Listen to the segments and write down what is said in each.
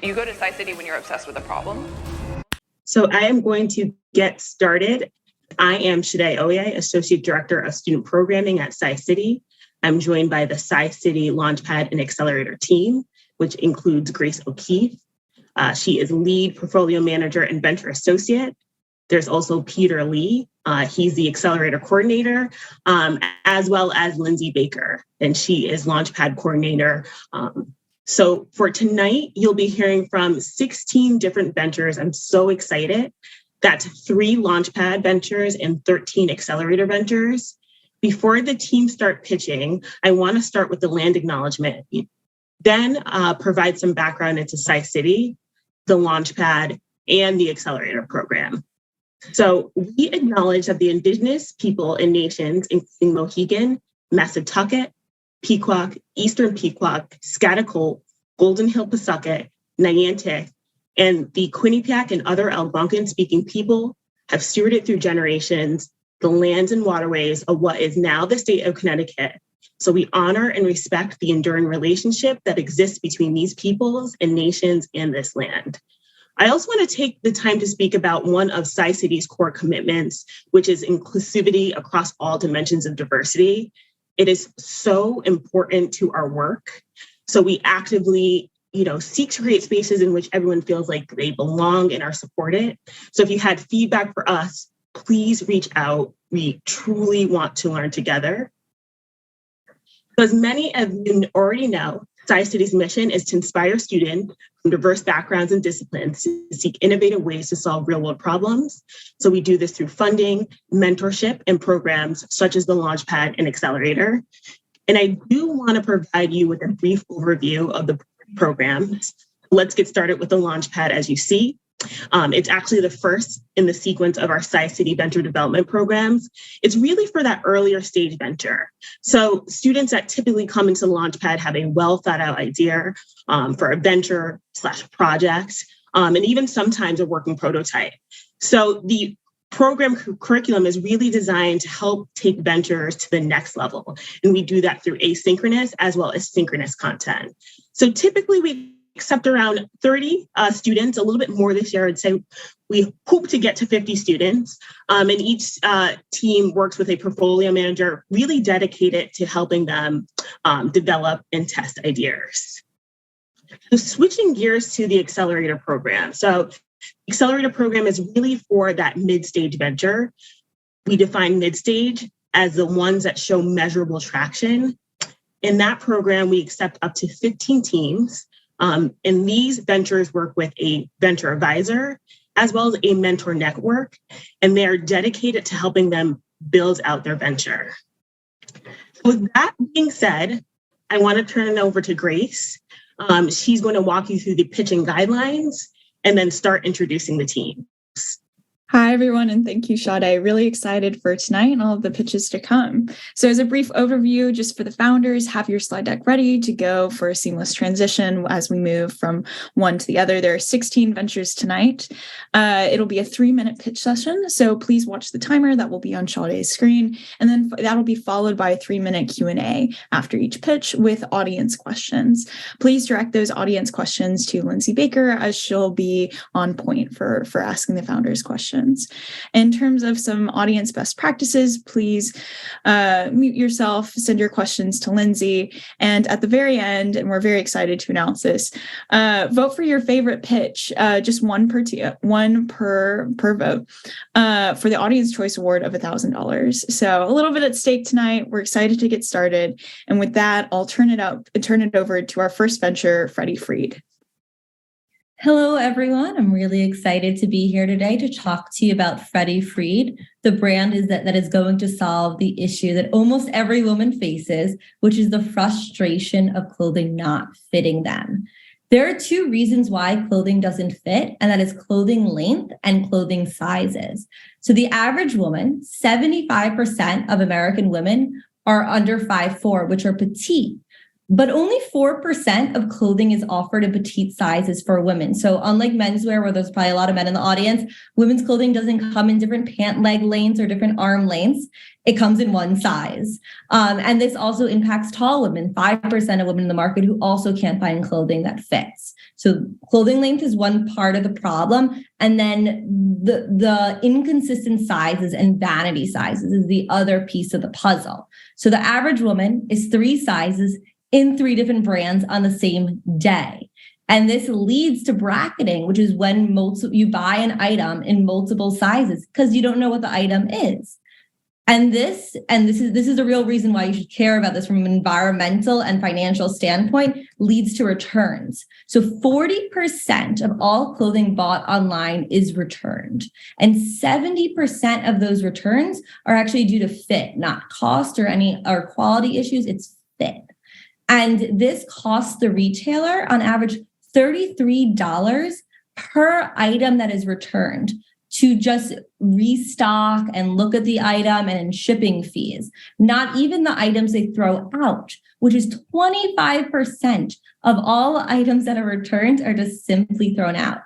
You go to SciCity when you're obsessed with a problem. So I am going to get started. I am Shadai Oye, Associate Director of Student Programming at SciCity. I'm joined by the SciCity Launchpad and Accelerator team, which includes Grace O'Keefe. She is Lead Portfolio Manager and Venture Associate. There's also Peter Lee. He's the Accelerator Coordinator, as well as Lindsay Baker, and she is Launchpad Coordinator. So for tonight, you'll be hearing from 16 different ventures. I'm so excited. That's 3 Launchpad ventures and 13 Accelerator ventures. Before the team start pitching, I want to start with the land acknowledgement, then provide some background into SciCity, the Launchpad, and the Accelerator program. So we acknowledge that the Indigenous people and nations, including Mohegan, Massatucket, Pequot, Eastern Pequot, Schaghticoke, Golden Hill Pawtucket, Niantic, and the Quinnipiac and other Algonquin-speaking people have stewarded through generations the lands and waterways of what is now the state of Connecticut. So we honor and respect the enduring relationship that exists between these peoples and nations and this land. I also want to take the time to speak about one of SciCity's core commitments, which is inclusivity across all dimensions of diversity. It is so important to our work. So we actively, seek to create spaces in which everyone feels like they belong and are supported. So if you had feedback for us, please reach out. We truly want to learn together. As many of you already know, SciCity's mission is to inspire students from diverse backgrounds and disciplines to seek innovative ways to solve real-world problems. So we do this through funding, mentorship, and programs such as the Launchpad and Accelerator. And I do want to provide you with a brief overview of the programs. Let's get started with the Launchpad. As you see, it's actually the first in the sequence of our SciCity venture development programs. It's really for that earlier stage venture. So students that typically come into Launchpad have a well thought out idea for a venture/project, and even sometimes a working prototype. So the program curriculum is really designed to help take ventures to the next level. And we do that through asynchronous as well as synchronous content. So typically we accept around 30 students, a little bit more this year. I'd say we hope to get to 50 students. And each team works with a portfolio manager really dedicated to helping them develop and test ideas. So switching gears to the Accelerator program. So the Accelerator program is really for that mid-stage venture. We define mid-stage as the ones that show measurable traction. In that program, we accept up to 15 teams. And these ventures work with a venture advisor as well as a mentor network, and they are dedicated to helping them build out their venture. With that being said, I want to turn it over to Grace. She's going to walk you through the pitching guidelines and then start introducing the teams. Hi, everyone, and thank you, Shadai. Really excited for tonight and all of the pitches to come. So as a brief overview, just for the founders, have your slide deck ready to go for a seamless transition as we move from one to the other. There are 16 ventures tonight. It'll be a 3-minute pitch session, so please watch the timer that will be on Shadai's screen, and then that'll be followed by a 3-minute Q&A after each pitch with audience questions. Please direct those audience questions to Lindsay Baker, as she'll be on point for asking the founders questions. In terms of some audience best practices, please mute yourself, send your questions to Lindsay, and at the very end, and we're very excited to announce this, vote for your favorite pitch, just one per vote, for the Audience Choice Award of $1,000. So a little bit at stake tonight. We're excited to get started, and with that, I'll turn it over to our first venture, Freddie Freed. Hello, everyone. I'm really excited to be here today to talk to you about Freddie Freed, the brand that is going to solve the issue that almost every woman faces, which is the frustration of clothing not fitting them. There are 2 reasons why clothing doesn't fit, and that is clothing length and clothing sizes. So the average woman, 75% of American women are under 5'4", which are petite. But only 4% of clothing is offered in petite sizes for women. So unlike menswear, where there's probably a lot of men in the audience, women's clothing doesn't come in different pant leg lengths or different arm lengths. It comes in one size. And this also impacts tall women, 5% of women in the market who also can't find clothing that fits. So clothing length is one part of the problem. And then the inconsistent sizes and vanity sizes is the other piece of the puzzle. So the average woman is 3 sizes in 3 different brands on the same day. And this leads to bracketing, which is when you buy an item in multiple sizes because you don't know what the item is. And this is a real reason why you should care about this from an environmental and financial standpoint, leads to returns. So 40% of all clothing bought online is returned. And 70% of those returns are actually due to fit, not cost or quality issues, it's fit. And this costs the retailer on average $33 per item that is returned to just restock and look at the item and shipping fees, not even the items they throw out, which is 25% of all items that are returned are just simply thrown out.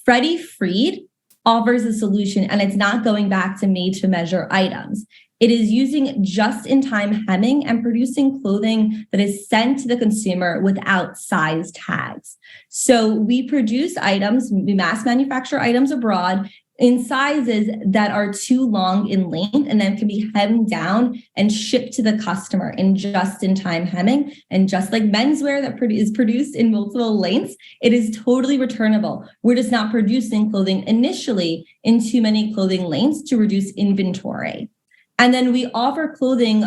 Freddie Freed offers a solution, and it's not going back to made-to-measure items. It is using just-in-time hemming and producing clothing that is sent to the consumer without size tags. So we produce items, we mass manufacture items abroad in sizes that are too long in length and then can be hemmed down and shipped to the customer in just-in-time hemming. And just like menswear that is produced in multiple lengths, it is totally returnable. We're just not producing clothing initially in too many clothing lengths to reduce inventory. And then we offer clothing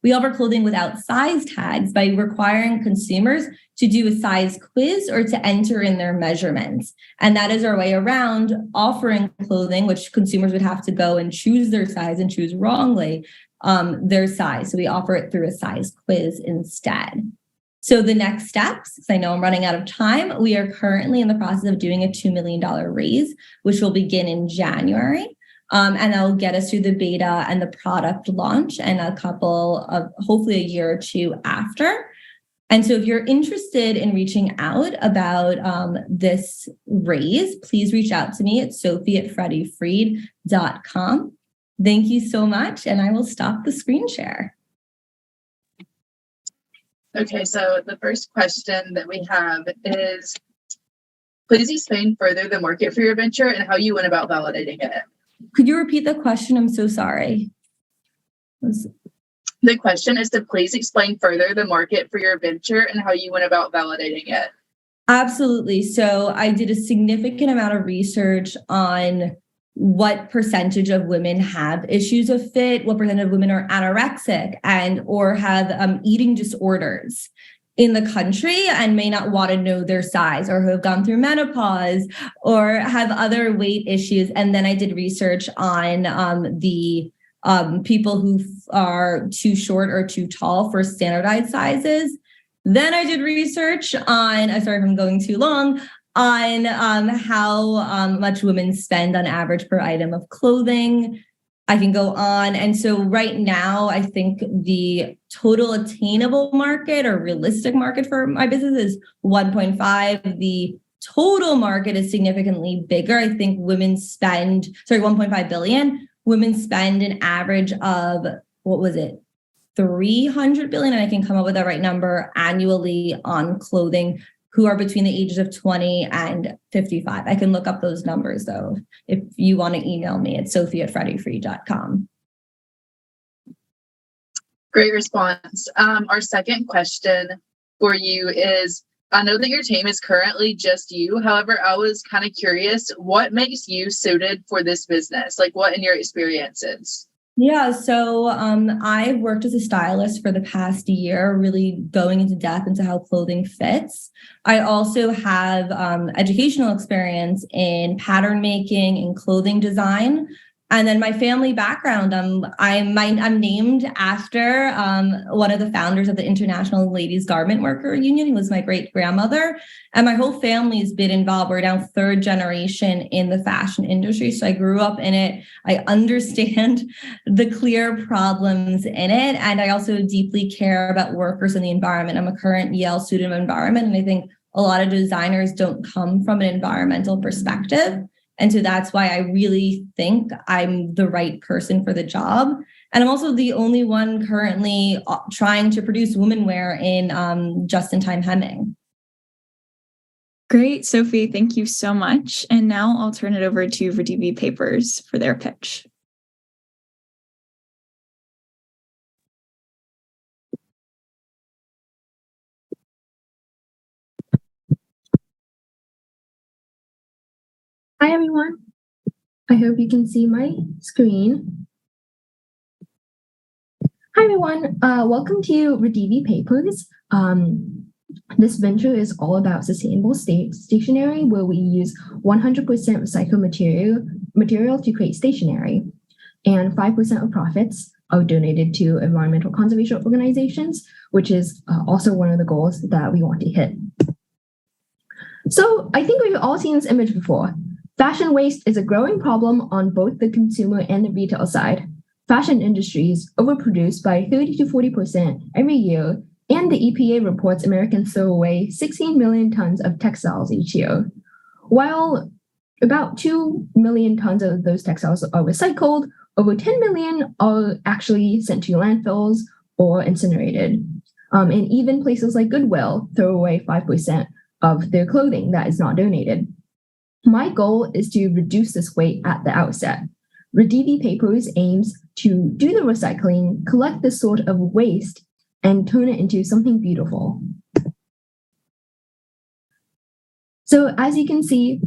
we offer clothing without size tags by requiring consumers to do a size quiz or to enter in their measurements. And that is our way around offering clothing, which consumers would have to go and choose their size and choose wrongly their size. So we offer it through a size quiz instead. So the next steps, because I know I'm running out of time, we are currently in the process of doing a $2 million raise, which will begin in January. And that'll get us through the beta and the product launch and a couple of, hopefully a year or 2 after. And so if you're interested in reaching out about this raise, please reach out to me at sophie@freddiefreed.com. Thank you so much. And I will stop the screen share. Okay, so the first question that we have is, please explain further the market for your venture and how you went about validating it. Could you repeat the question? I'm so sorry. The question is to please explain further the market for your venture and how you went about validating it. Absolutely. So I did a significant amount of research on what percentage of women have issues of fit, what percentage of women are anorexic or have eating disorders in the country and may not want to know their size, or who have gone through menopause or have other weight issues. And then I did research on the people who are too short or too tall for standardized sizes. Then I did research on, sorry if I'm going too long, on how much women spend on average per item of clothing. I can go on. And so right now, I think the total attainable market or realistic market for my business is 1.5. The total market is significantly bigger. I think women spend, 1.5 billion. Women spend an average of, 300 billion, and I can come up with the right number annually on clothing, who are between the ages of 20 and 55. I can look up those numbers, though, if you want to email me at sophie@freddiefreed.com. Great response. Our second question for you is, I know that your team is currently just you. However, I was kind of curious, what makes you suited for this business? Like, what in your experiences? Yeah, so I've worked as a stylist for the past year, really going into depth into how clothing fits. I also have educational experience in pattern making and clothing design. And then my family background, I'm named after one of the founders of the International Ladies Garment Worker Union. He was my great grandmother, and my whole family has been involved. We're now third generation in the fashion industry, so I grew up in it. I understand the clear problems in it, and I also deeply care about workers and the environment. I'm a current Yale student of environment, and I think a lot of designers don't come from an environmental perspective. And so that's why I really think I'm the right person for the job. And I'm also the only one currently trying to produce womenwear in just-in-time hemming. Great, Sophie. Thank you so much. And now I'll turn it over to Radivi Papers for their pitch. Hi, everyone. I hope you can see my screen. Hi, everyone. Welcome to Radivi Papers. This venture is all about sustainable stationery, where we use 100% recycled material to create stationery, and 5% of profits are donated to environmental conservation organizations, which is also one of the goals that we want to hit. So I think we've all seen this image before. Fashion waste is a growing problem on both the consumer and the retail side. Fashion industries overproduce by 30 to 40% every year, and the EPA reports Americans throw away 16 million tons of textiles each year. While about 2 million tons of those textiles are recycled, over 10 million are actually sent to landfills or incinerated. And even places like Goodwill throw away 5% of their clothing that is not donated. My goal is to reduce this weight at the outset. Radivi Papers aims to do the recycling, collect this sort of waste, and turn it into something beautiful. So as you can see,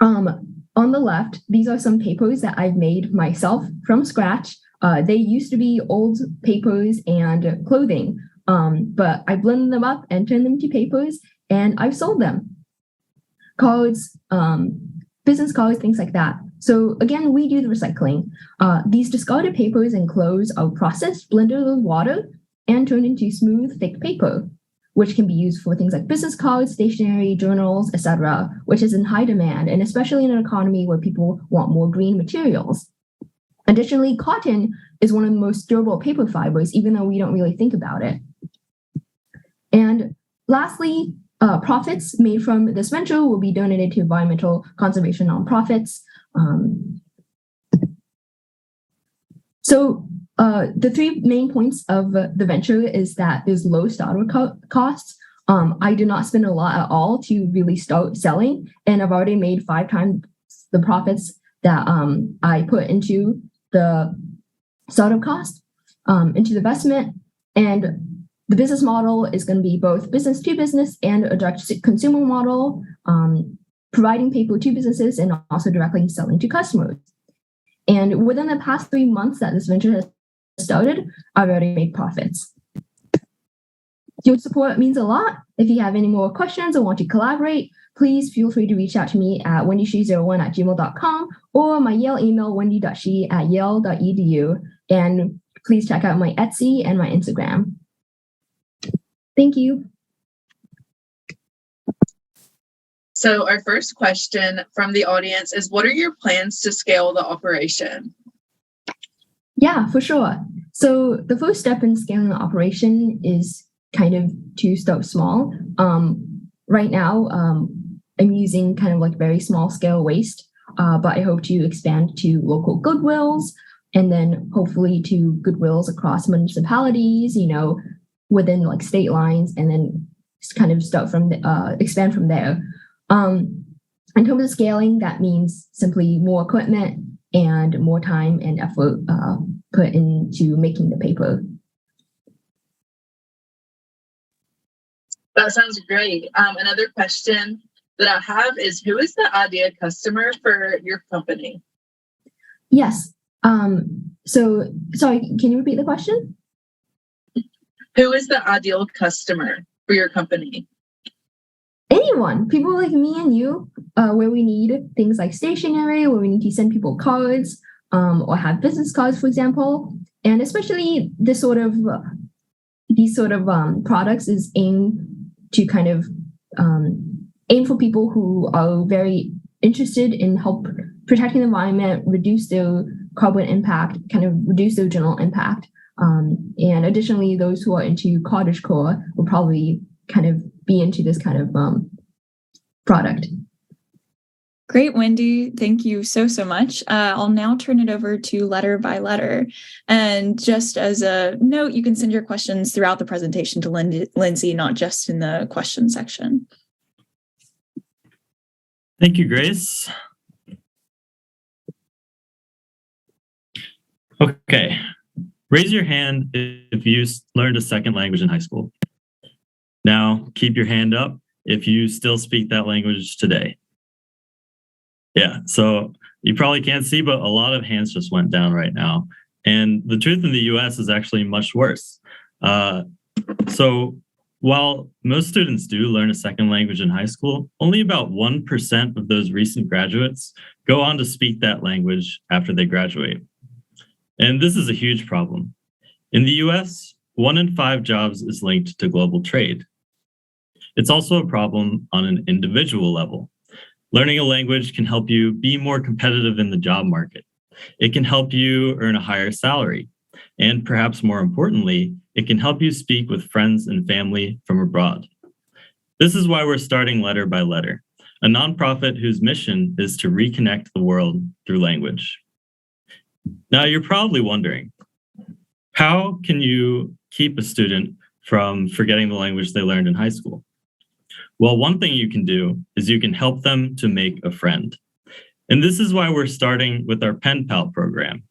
on the left, these are some papers that I've made myself from scratch. They used to be old papers and clothing, but I blended them up and turned them into papers, and I've sold them. Cards, business cards, things like that. So again, we do the recycling. These discarded papers and clothes are processed, blended with water, and turned into smooth, thick paper, which can be used for things like business cards, stationery, journals, etc., which is in high demand, and especially in an economy where people want more green materials. Additionally, cotton is one of the most durable paper fibers, even though we don't really think about it. And lastly, profits made from this venture will be donated to environmental conservation nonprofits. The three main points of the venture is that there's low startup costs. I did not spend a lot at all to really start selling, and I've already made 5 times the profits that I put into the startup cost, into the investment. And the business model is going to be both business to business and a direct consumer model, providing paper to businesses and also directly selling to customers. And within the past 3 months that this venture has started, I've already made profits. Your support means a lot. If you have any more questions or want to collaborate, please feel free to reach out to me at wendyshi01@gmail.com or my Yale email, wendy.shi@yale.edu. And please check out my Etsy and my Instagram. Thank you. So our first question from the audience is, what are your plans to scale the operation? Yeah, for sure. So the first step in scaling the operation is kind of to start small. Right now, I'm using kind of like very small scale waste, but I hope to expand to local Goodwills and then hopefully to Goodwills across municipalities, within like state lines, and then kind of start from expand from there. In terms of scaling, that means simply more equipment and more time and effort put into making the paper. That sounds great. Another question that I have is, who is the ideal customer for your company? Yes. So, sorry, can you repeat the question? Who is the ideal customer for your company? Anyone, people like me and you, where we need things like stationery, where we need to send people cards, or have business cards, for example. And especially these sort of products is aimed to kind of aim for people who are very interested in help protecting the environment, reduce their carbon impact, kind of reduce their general impact. And additionally, those who are into cottagecore will probably kind of be into this kind of product. Great, Wendy. Thank you so much. I'll now turn it over to letter by letter. And just as a note, you can send your questions throughout the presentation to Lindsay, not just in the question section. Thank you, Grace. Okay, raise your hand if you learned a second language in high school. Now, keep your hand up if you still speak that language today. Yeah, so you probably can't see, but a lot of hands just went down right now. And the truth in the US is actually much worse. So while most students do learn a second language in high school, only about 1% of those recent graduates go on to speak that language after they graduate. And this is a huge problem. In the US, 1 in 5 jobs is linked to global trade. It's also a problem on an individual level. Learning a language can help you be more competitive in the job market. It can help you earn a higher salary. And perhaps more importantly, it can help you speak with friends and family from abroad. This is why we're starting Letter by Letter, a nonprofit whose mission is to reconnect the world through language. Now, you're probably wondering, how can you keep a student from forgetting the language they learned in high school? Well, one thing you can do is you can help them to make a friend. And this is why we're starting with our Pen Pal program,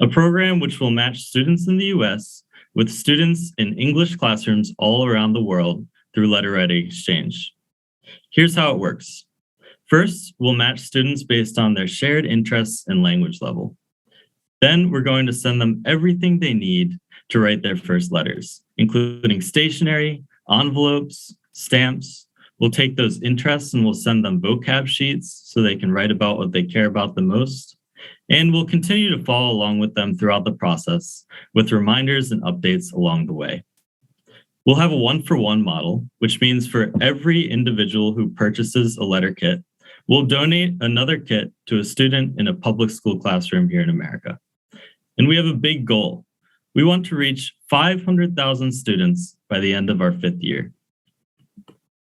a program which will match students in the US with students in English classrooms all around the world through letter writing exchange. Here's how it works. First, we'll match students based on their shared interests and language level. Then we're going to send them everything they need to write their first letters, including stationery, envelopes, stamps. We'll take those interests and we'll send them vocab sheets so they can write about what they care about the most. And we'll continue to follow along with them throughout the process with reminders and updates along the way. We'll have a 1-for-1 model, which means for every individual who purchases a letter kit, we'll donate another kit to a student in a public school classroom here in America. And we have a big goal. We want to reach 500,000 students by the end of our 5th year.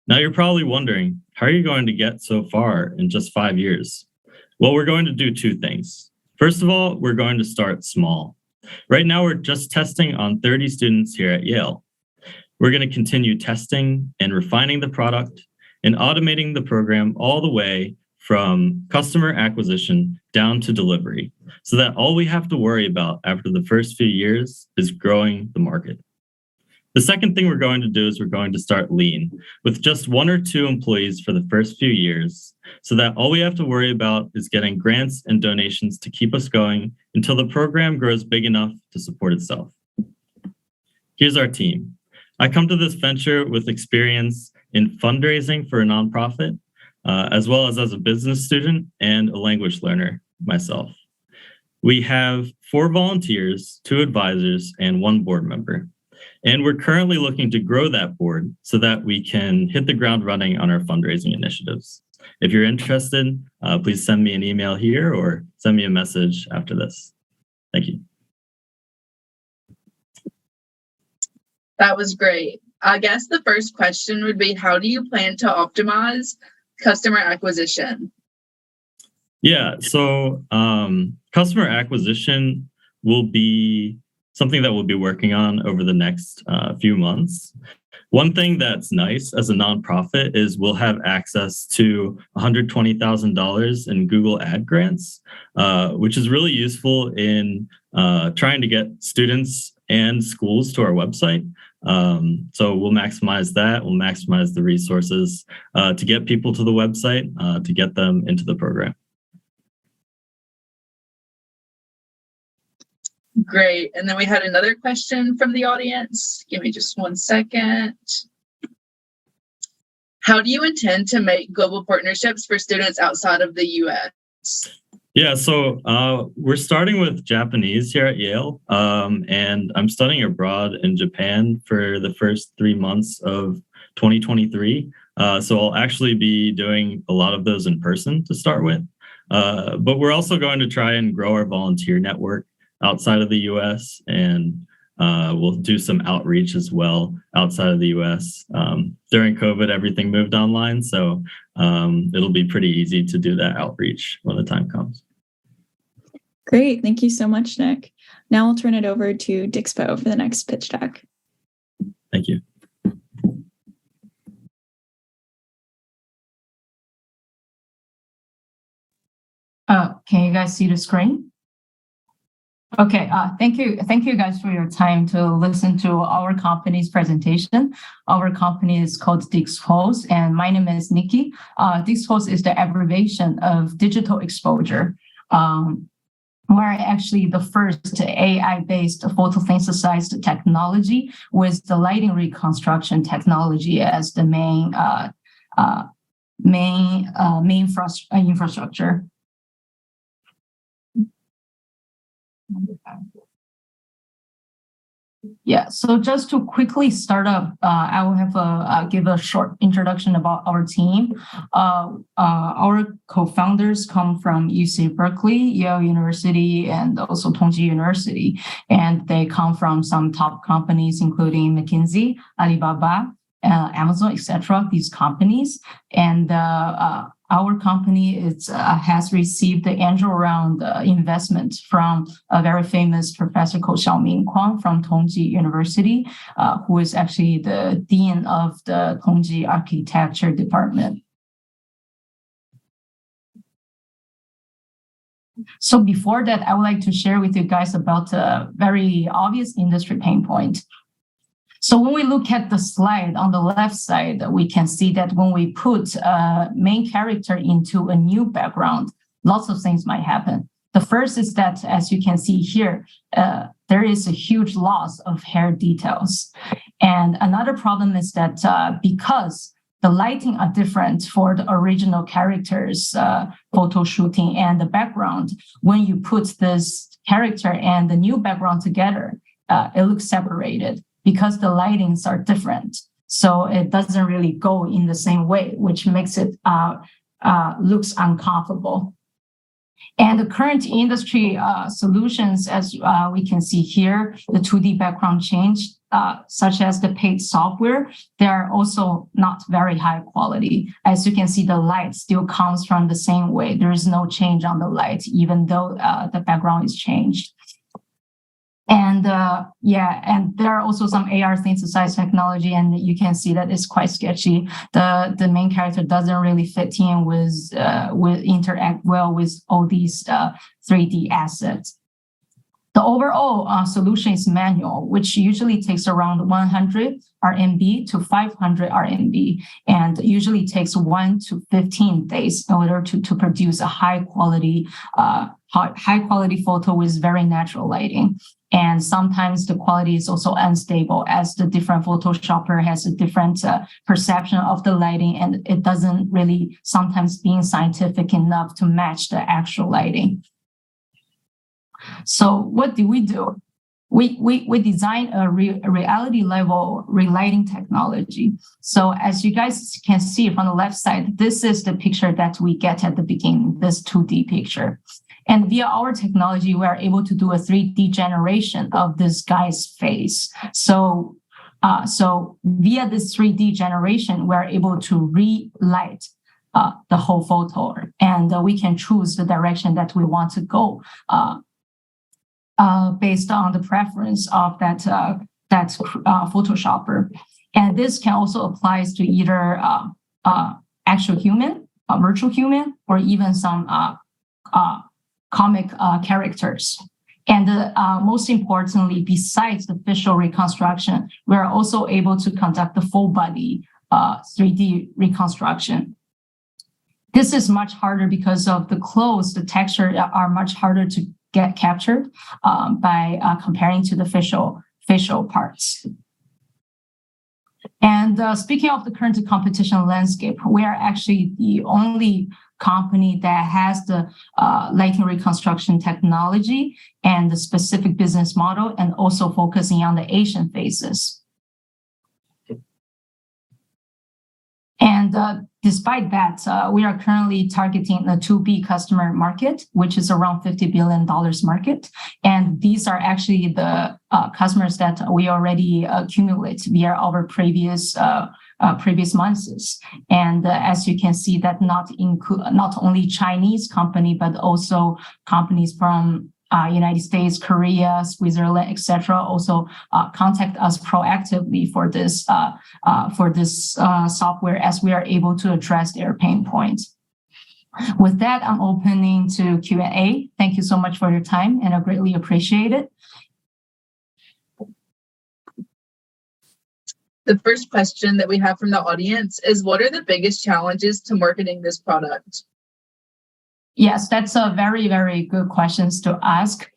Now you're probably wondering, how are you going to get so far in just 5 years? Well, we're going to do 2 things. First of all, we're going to start small. Right now, we're just testing on 30 students here at Yale. We're going to continue testing and refining the product and automating the program all the way from customer acquisition down to delivery, so that all we have to worry about after the first few years is growing the market. The second thing we're going to do is we're going to start lean with just 1 or 2 employees for the first few years, so that all we have to worry about is getting grants and donations to keep us going until the program grows big enough to support itself. Here's our team. I come to this venture with experience in fundraising for a nonprofit, as well as a business student and a language learner myself. We have 4 volunteers, 2 advisors, and 1 board member. And we're currently looking to grow that board so that we can hit the ground running on our fundraising initiatives. If you're interested, please send me an email here or send me a message after this. Thank you. That was great. I guess the first question would be, how do you plan to optimize customer acquisition? Yeah, so customer acquisition will be something that we'll be working on over the next few months. One thing that's nice as a nonprofit is we'll have access to $120,000 in Google Ad grants, which is really useful in trying to get students and schools to our website. So we'll maximize that. We'll maximize the resources to get people to the website, to get them into the program. Great. And then we had another question from the audience. Give me just 1 second. How do you intend to make global partnerships for students outside of the US? Yeah, so we're starting with Japanese here at Yale, and I'm studying abroad in Japan for the first 3 months of 2023. So I'll actually be doing a lot of those in person to start with. But we're also going to try and grow our volunteer network outside of the US, and we'll do some outreach as well outside of the US. During COVID, everything moved online, so it'll be pretty easy to do that outreach when the time comes. Great. Thank you so much, Nick. Now I'll turn it over to Dixpo for the next pitch deck. Thank you. Can you guys see the screen? Okay, thank you guys for your time to listen to our company's presentation. Our company is called Dixpose, and my name is Nikki. Dixpose is the abbreviation of digital exposure. We're actually the first AI-based photosynthesized technology with the lighting reconstruction technology as the main infrastructure. Yeah, so just to quickly start up, I will have give a short introduction about our team. Our co-founders come from UC Berkeley, Yale University, and also Tongji University, and they come from some top companies, including McKinsey, Alibaba, Amazon, etc. These companies, and our company has received the angel round investment from a very famous professor called Xiaoming Kwang from Tongji University, who is actually the dean of the Tongji Architecture Department. So before that, I would like to share with you guys about a very obvious industry pain point. So when we look at the slide on the left side, we can see that when we put a main character into a new background, lots of things might happen. The first is that, as you can see here, there is a huge loss of hair details. And another problem is that because the lighting are different for the original characters, photo shooting and the background, when you put this character and the new background together, it looks separated, because the lightings are different. So it doesn't really go in the same way, which makes it looks uncomfortable. And the current industry solutions, as we can see here, the 2D background change, such as the paid software, they are also not very high quality. As you can see, the light still comes from the same way. There is no change on the light, even though the background is changed. And and there are also some AR synthesized technology, and you can see that it's quite sketchy. The main character doesn't really fit in with interact well with all these 3D assets. The overall solution is manual, which usually takes around 100 RMB to 500 RMB, and usually takes 1 to 15 days in order to produce a high quality photo with very natural lighting. And sometimes the quality is also unstable, as the different Photoshopper has a different perception of the lighting, and it doesn't really sometimes being scientific enough to match the actual lighting. So what do? We design a reality level relighting technology. So as you guys can see from the left side, this is the picture that we get at the beginning, this 2D picture. And via our technology, we are able to do a 3D generation of this guy's face. So via this 3D generation, we're able to relight the whole photo, and we can choose the direction that we want to go based on the preference of that Photoshopper. And this can also apply to either actual human, virtual human, or even some comic characters. And most importantly, besides the visual reconstruction, we're also able to conduct the full body 3D reconstruction. This is much harder because of the clothes, the texture are much harder to get captured by comparing to the facial parts. And speaking of the current competition landscape, we are actually the only company that has the lighting reconstruction technology and the specific business model, and also focusing on the Asian faces. And despite that, we are currently targeting the 2B customer market, which is around $50 billion market. And these are actually the customers that we already accumulate via our previous months. And as you can see, that not only Chinese company, but also companies from United States, Korea, Switzerland, etc., also contact us proactively for this software, as we are able to address their pain points. With that, I'm opening to Q&A. Thank you so much for your time, and I greatly appreciate it. The first question that we have from the audience is, what are the biggest challenges to marketing this product? Yes, that's a very, very good questions to ask.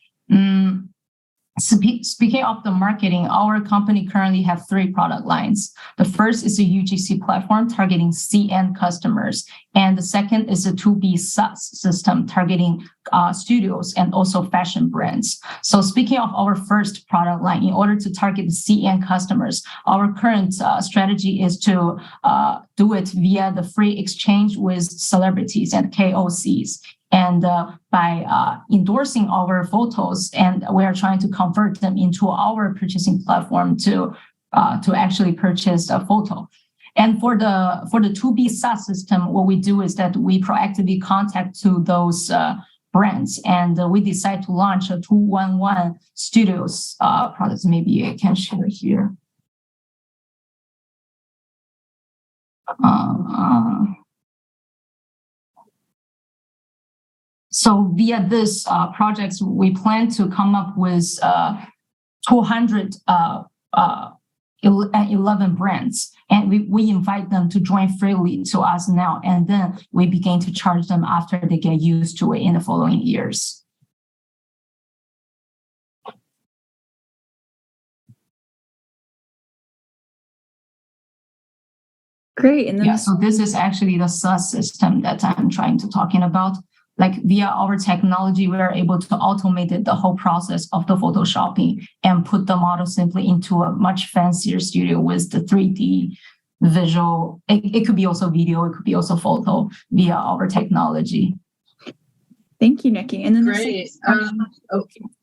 Speaking of the marketing, our company currently have 3 product lines. The first is a UGC platform targeting C-end customers. And the second is a 2B SaaS system targeting studios and also fashion brands. So speaking of our first product line, in order to target the C-end customers, our current strategy is to do it via the free exchange with celebrities and KOCs. And by endorsing our photos, and we are trying to convert them into our purchasing platform to actually purchase a photo. And for the 2B SaaS system, what we do is that we proactively contact to those brands, and we decide to launch a 211 Studios products. Maybe I can share here. So via this projects, we plan to come up with 211 brands, and we invite them to join freely to us now, and then we begin to charge them after they get used to it in the following years. Great. And then so this is actually the SaaS system that I'm trying to talking about. Like via our technology, we are able to automate the whole process of the photoshopping and put the model simply into a much fancier studio with the 3D visual. It could be also video, it could be also photo via our technology. Thank you, Nikki. And then great.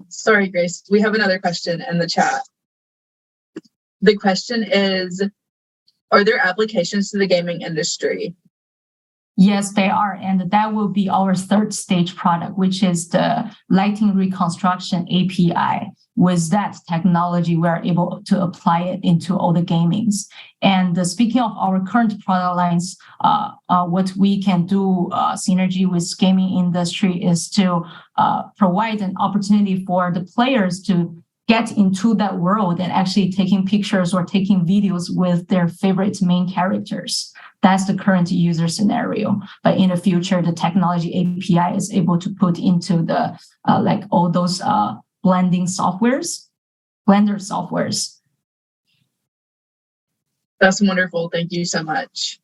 Sorry, Grace. We have another question in the chat. The question is, are there applications to the gaming industry? Yes, they are. And that will be our third stage product, which is the lighting reconstruction API. With that technology, we are able to apply it into all the gamings. And speaking of our current product lines, what we can do synergy with gaming industry is to provide an opportunity for the players to get into that world and actually taking pictures or taking videos with their favorite main characters. That's the current user scenario. But in the future, the technology API is able to put into the like all those blender softwares. That's wonderful. Thank you so much.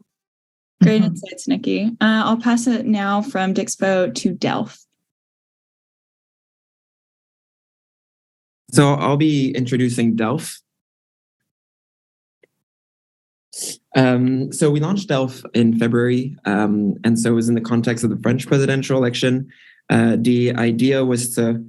Great insights, Nikki. I'll pass it now from Dixpo to Delph. So I'll be introducing Delph. So we launched Delph in February, and so it was in the context of the French presidential election. The idea was to,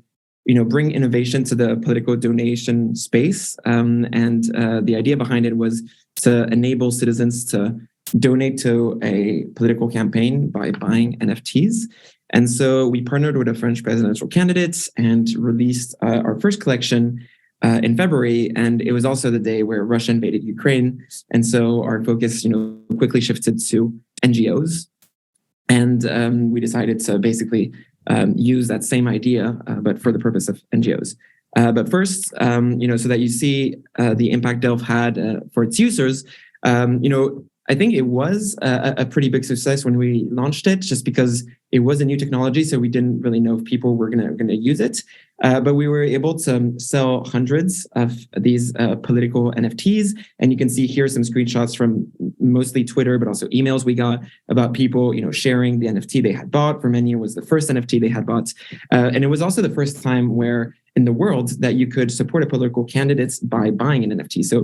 bring innovation to the political donation space, and the idea behind it was to enable citizens to donate to a political campaign by buying NFTs. And so we partnered with a French presidential candidate and released our first collection in February, and it was also the day where Russia invaded Ukraine. And so our focus, quickly shifted to NGOs. And we decided to basically use that same idea, but for the purpose of NGOs. But first, so that you see the impact Delph had for its users, I think it was a pretty big success when we launched it, just because it was a new technology, so we didn't really know if people were going to use it. but we were able to sell hundreds of these political NFTs. And you can see here some screenshots from mostly Twitter, but also emails we got about people, sharing the NFT they had bought. For many, it was the first NFT they had bought. And it was also the first time where in the world that you could support a political candidate by buying an NFT. So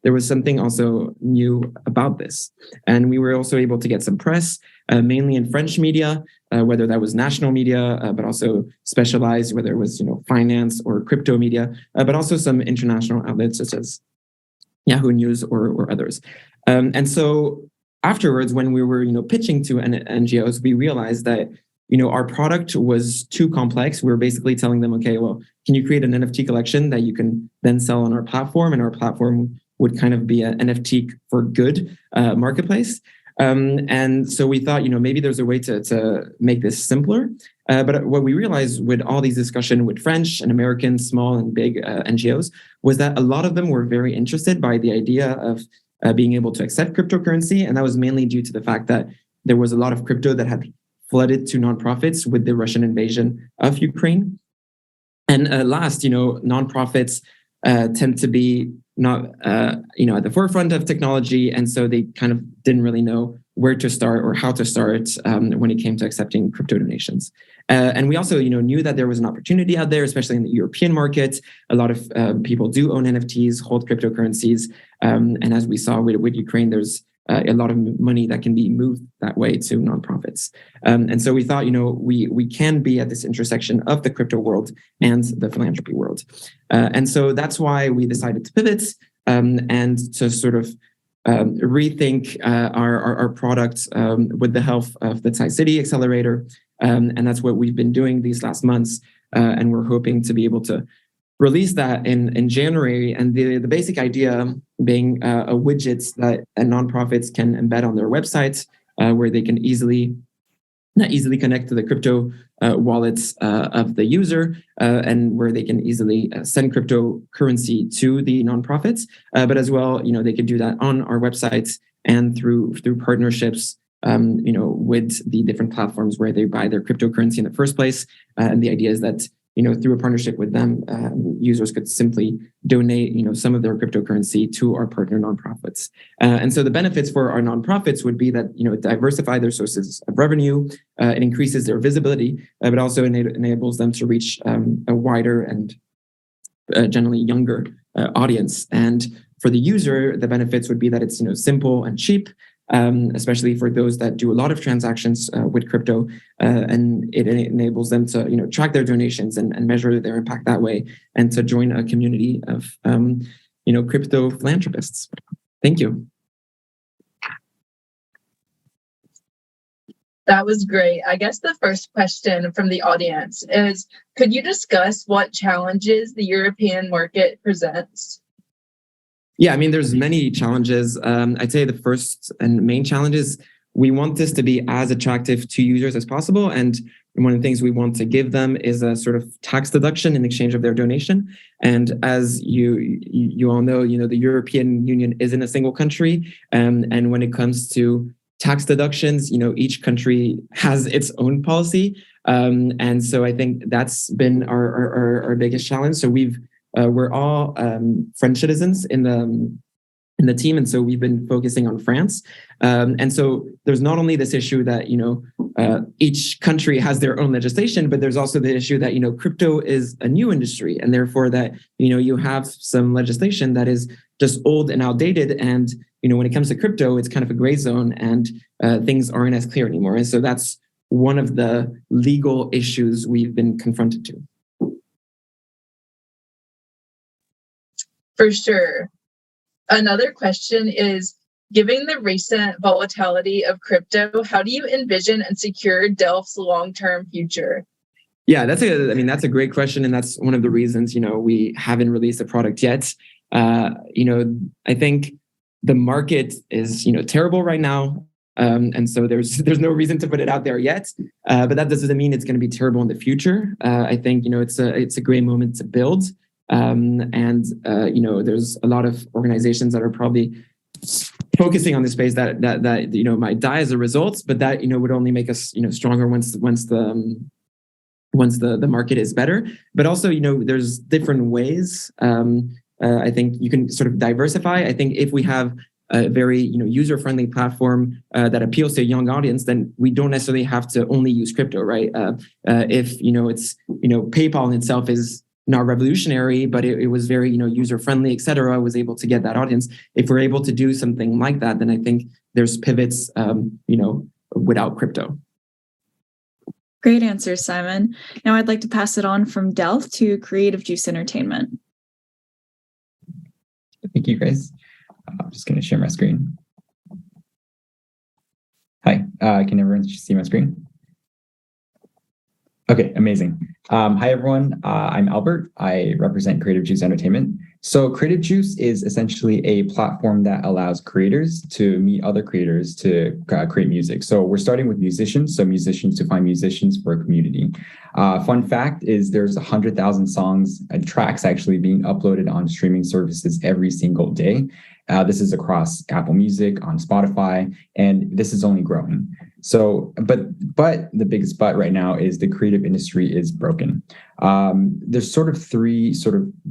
there was something also new about this. And we were also able to get some press, mainly in French media, whether that was national media, but also specialized, whether it was finance or crypto media, but also some international outlets such as Yahoo News or others. And so afterwards, when we were pitching to NGOs, we realized that our product was too complex. We were basically telling them, okay, well, can you create an NFT collection that you can then sell on our platform? And our platform would kind of be an NFT for good marketplace. And so we thought, maybe there's a way to make this simpler. But what we realized with all these discussions with French and American, small and big NGOs, was that a lot of them were very interested by the idea of being able to accept cryptocurrency. And that was mainly due to the fact that there was a lot of crypto that had flooded to nonprofits with the Russian invasion of Ukraine. And last, nonprofits tend to be not, at the forefront of technology. And so they kind of didn't really know where to start or how to start when it came to accepting crypto donations. And we also, knew that there was an opportunity out there, especially in the European market. A lot of people do own NFTs, hold cryptocurrencies. And as we saw with Ukraine, there's a lot of money that can be moved that way to nonprofits. And so we thought, we can be at this intersection of the crypto world and the philanthropy world. And so that's why we decided to pivot and to sort of rethink our product with the help of the Tri-City Accelerator. And that's what we've been doing these last months. And we're hoping to be able to release that in January. And the basic idea being a widget that nonprofits can embed on their websites where they can easily connect to the crypto wallets of the user and where they can easily send cryptocurrency to the nonprofits. But as well, they could do that on our websites and through partnerships with the different platforms where they buy their cryptocurrency in the first place. And the idea is that through a partnership with them, users could simply donate, some of their cryptocurrency to our partner nonprofits. And so the benefits for our nonprofits would be that, diversify their sources of revenue, it increases their visibility, but also enables them to reach a wider and generally younger audience. And for the user, the benefits would be that it's, simple and cheap, especially for those that do a lot of transactions with crypto, and it enables them to track their donations and measure their impact that way, and to join a community of crypto philanthropists. Thank you. That was great. I guess the first question from the audience is, could you discuss what challenges the European market presents? Yeah, there's many challenges. I'd say the first and main challenge is we want this to be as attractive to users as possible. And one of the things we want to give them is a sort of tax deduction in exchange of their donation. And as you all know, the European Union isn't a single country. And when it comes to tax deductions, each country has its own policy. And so I think that's been our biggest challenge. So we're all French citizens in the team, and so we've been focusing on France. And so there's not only this issue that each country has their own legislation, but there's also the issue that crypto is a new industry, and therefore that you have some legislation that is just old and outdated. And when it comes to crypto, it's kind of a gray zone, and things aren't as clear anymore. And so that's one of the legal issues we've been confronted to. For sure. Another question is, given the recent volatility of crypto, how do you envision and secure Delft's long-term future? Yeah, that's a great question. And that's one of the reasons, we haven't released a product yet. I think the market is, terrible right now. And so there's no reason to put it out there yet. But that doesn't mean it's going to be terrible in the future. I think, it's a great moment to build. There's a lot of organizations that are probably focusing on this space that might die as a result, but that would only make us stronger once once the market is better. But also, there's different ways. I think you can sort of diversify. I think if we have a very user-friendly platform that appeals to a young audience, then we don't necessarily have to only use crypto, right? If it's PayPal in itself is not revolutionary, but it was very user-friendly, et cetera, was able to get that audience. If we're able to do something like that, then I think there's pivots without crypto. Great answer, Simon. Now I'd like to pass it on from Delph to Creative Juice Entertainment. Thank you, Grace. I'm just going to share my screen. Hi, can everyone see my screen? Okay, amazing. Hi, everyone. I'm Albert. I represent Creative Juice Entertainment. So Creative Juice is essentially a platform that allows creators to meet other creators to create music. So we're starting with musicians, so musicians to find musicians for a community. Fun fact is there's 100,000 songs and tracks actually being uploaded on streaming services every single day. This is across Apple Music, on Spotify, and this is only growing. So, but the biggest but right now is the creative industry is broken. There's sort of three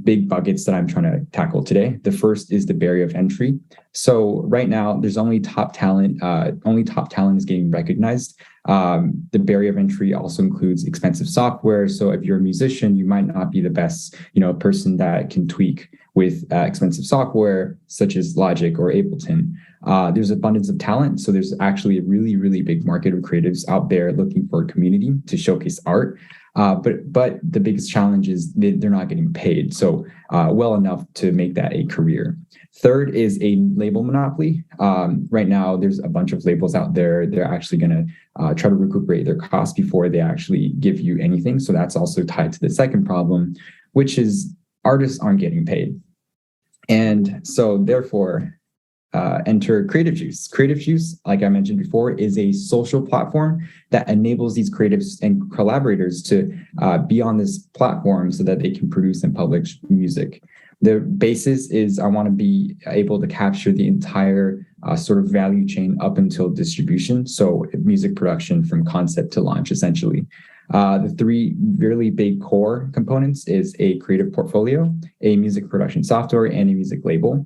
big buckets that I'm trying to tackle today. The first is the barrier of entry. So right now, there's only top talent. Only top talent is getting recognized. The barrier of entry also includes expensive software. So if you're a musician, you might not be the best, person that can tweak with expensive software such as Logic or Ableton. There's abundance of talent. So there's actually a really, really big market of creatives out there looking for a community to showcase art. But the biggest challenge is they're not getting paid well enough to make that a career. Third is a label monopoly. Right now, there's a bunch of labels out there. They're actually going to try to recuperate their costs before they actually give you anything. So that's also tied to the second problem, which is artists aren't getting paid. And so therefore, enter Creative Juice. Creative Juice, like I mentioned before, is a social platform that enables these creatives and collaborators to be on this platform so that they can produce and publish music. The basis is I want to be able to capture the entire sort of value chain up until distribution. So music production from concept to launch, essentially. The three really big core components is a creative portfolio, a music production software, and a music label.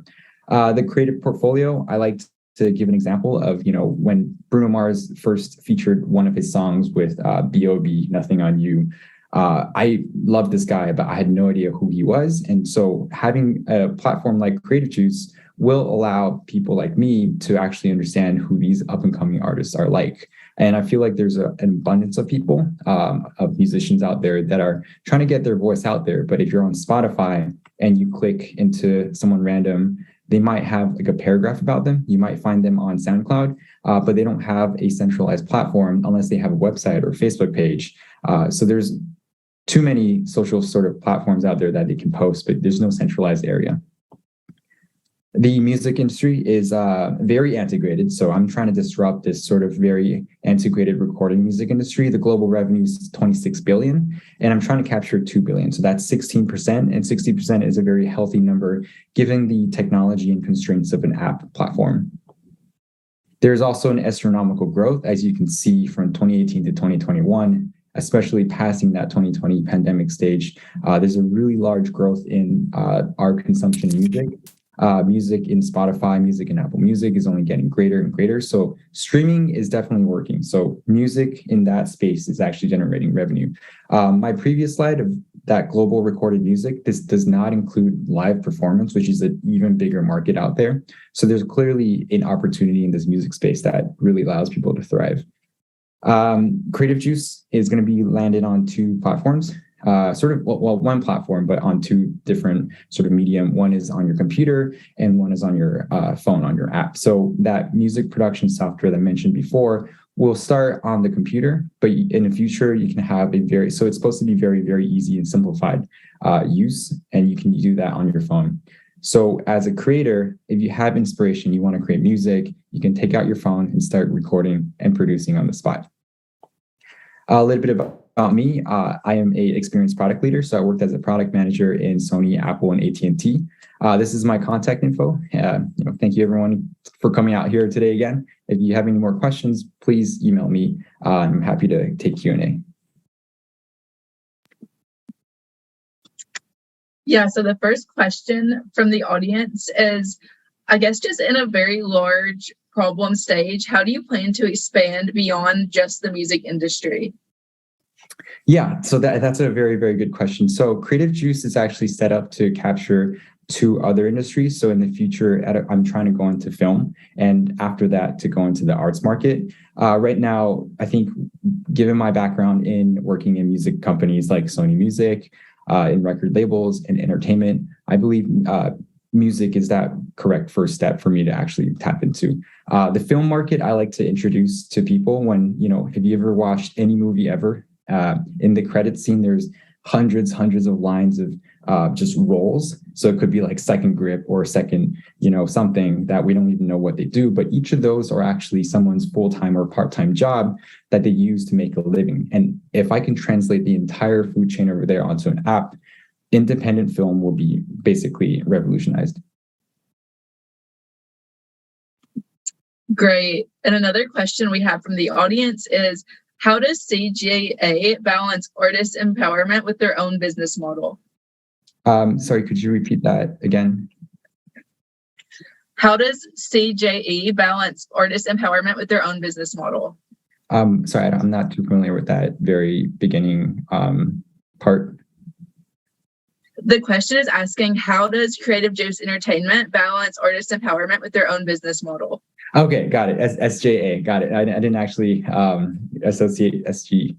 The creative portfolio, I like to give an example of, when Bruno Mars first featured one of his songs with B.O.B., Nothing on You. I loved this guy, but I had no idea who he was. And so having a platform like Creative Juice will allow people like me to actually understand who these up and coming artists are like. And I feel like there's an abundance of people, of musicians out there that are trying to get their voice out there. But if you're on Spotify and you click into someone random, they might have like a paragraph about them. You might find them on SoundCloud, but they don't have a centralized platform unless they have a website or Facebook page. So there's too many social sort of platforms out there that they can post, but there's no centralized area. The music industry is very antiquated. So I'm trying to disrupt this sort of very antiquated recording music industry. The global revenue is 26 billion, and I'm trying to capture 2 billion. So that's 16%, and 60% is a very healthy number given the technology and constraints of an app platform. There's also an astronomical growth, as you can see from 2018 to 2021, especially passing that 2020 pandemic stage. There's a really large growth in our consumption of music. Music in Spotify, music in Apple Music is only getting greater and greater. So streaming is definitely working. So music in that space is actually generating revenue. My previous slide of that global recorded music, this does not include live performance, which is an even bigger market out there. So there's clearly an opportunity in this music space that really allows people to thrive. Creative Juice is going to be landed on two platforms. One platform, but on two different sort of medium. One is on your computer and one is on your phone, on your app. So that music production software that I mentioned before will start on the computer, but in the future you can have so it's supposed to be very, very easy and simplified use, and you can do that on your phone. So as a creator, if you have inspiration, you want to create music, you can take out your phone and start recording and producing on the spot. A little bit about me. I am an experienced product leader. So I worked as a product manager in Sony, Apple, and AT&T. This is my contact info. Thank you everyone for coming out here today again. If you have any more questions, please email me. I'm happy to take Q&A. Yeah, so the first question from the audience is, I guess just in a very large problem stage, how do you plan to expand beyond just the music industry? Yeah, so that's a very, very good question. So Creative Juice is actually set up to capture two other industries. So in the future, I'm trying to go into film, and after that to go into the arts market. Right now, I think given my background in working in music companies like Sony Music, in record labels and entertainment, I believe music is that correct first step for me to actually tap into. The film market, I like to introduce to people when, have you ever watched any movie ever? In the credit scene, there's hundreds of lines of just roles. So it could be like second grip or second, something that we don't even know what they do. But each of those are actually someone's full-time or part-time job that they use to make a living. And if I can translate the entire food chain over there onto an app, independent film will be basically revolutionized. Great. And another question we have from the audience is, how does CJA balance artist empowerment with their own business model? Sorry, could you repeat that again? How does CJE balance artist empowerment with their own business model? Sorry, I'm not too familiar with that very beginning part. The question is asking, how does Creative Juice Entertainment balance artist empowerment with their own business model? Okay, got it. SJA, got it. I didn't actually associate SGU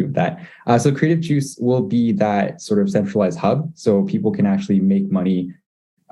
with that. So Creative Juice will be that sort of centralized hub, so people can actually make money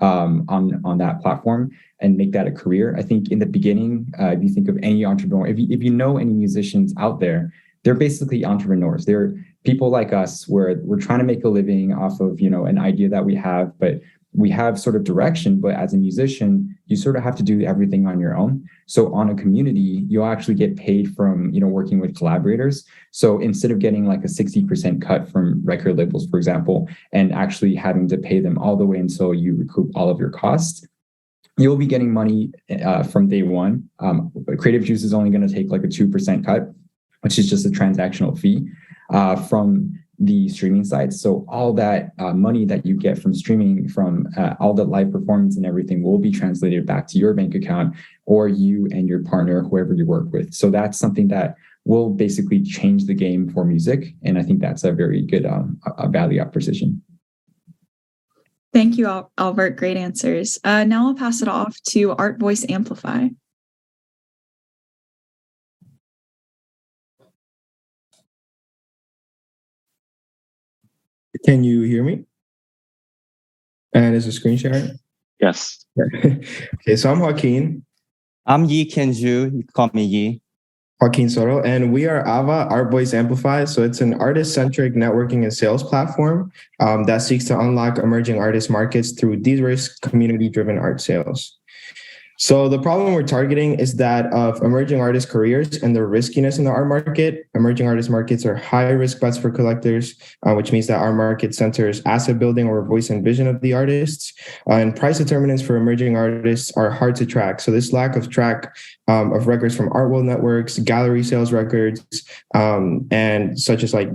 on that platform and make that a career. I think in the beginning, if you think of any entrepreneur, if you know any musicians out there, they're basically entrepreneurs. They're people like us where we're trying to make a living off of, an idea that we have, but we have sort of direction. But as a musician, you sort of have to do everything on your own. So on a community, you'll actually get paid from, working with collaborators. So instead of getting like a 60% cut from record labels, for example, and actually having to pay them all the way until you recoup all of your costs, you'll be getting money from day one. Creative Juice is only going to take like a 2% cut, which is just a transactional fee from the streaming sites. So all that money that you get from streaming, from all the live performance and everything will be translated back to your bank account or you and your partner, whoever you work with. So that's something that will basically change the game for music. And I think that's a very good value proposition. Thank you, Albert. Great answers. Now I'll pass it off to Art Voice Amplify. Can you hear me? And is the screen sharing? Yes. Okay, so I'm Joaquin. I'm Yi Kenju. You call me Yi. Joaquin Soto, and we are AVA, Art Voice Amplify. So it's an artist-centric networking and sales platform that seeks to unlock emerging artist markets through de-risk community-driven art sales. So the problem we're targeting is that of emerging artist careers and their riskiness in the art market. Emerging artist markets are high-risk bets for collectors, which means that our market centers asset building or voice and vision of the artists. And price determinants for emerging artists are hard to track. So this lack of track of records from art world networks, gallery sales records, and such as like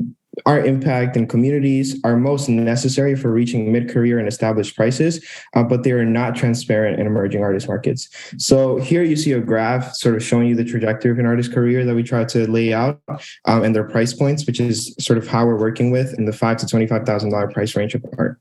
Art impact and communities are most necessary for reaching mid-career and established prices, but they are not transparent in emerging artist markets. So here you see a graph sort of showing you the trajectory of an artist career that we try to lay out and their price points, which is sort of how we're working with in the $5,000 to $25,000 price range of art.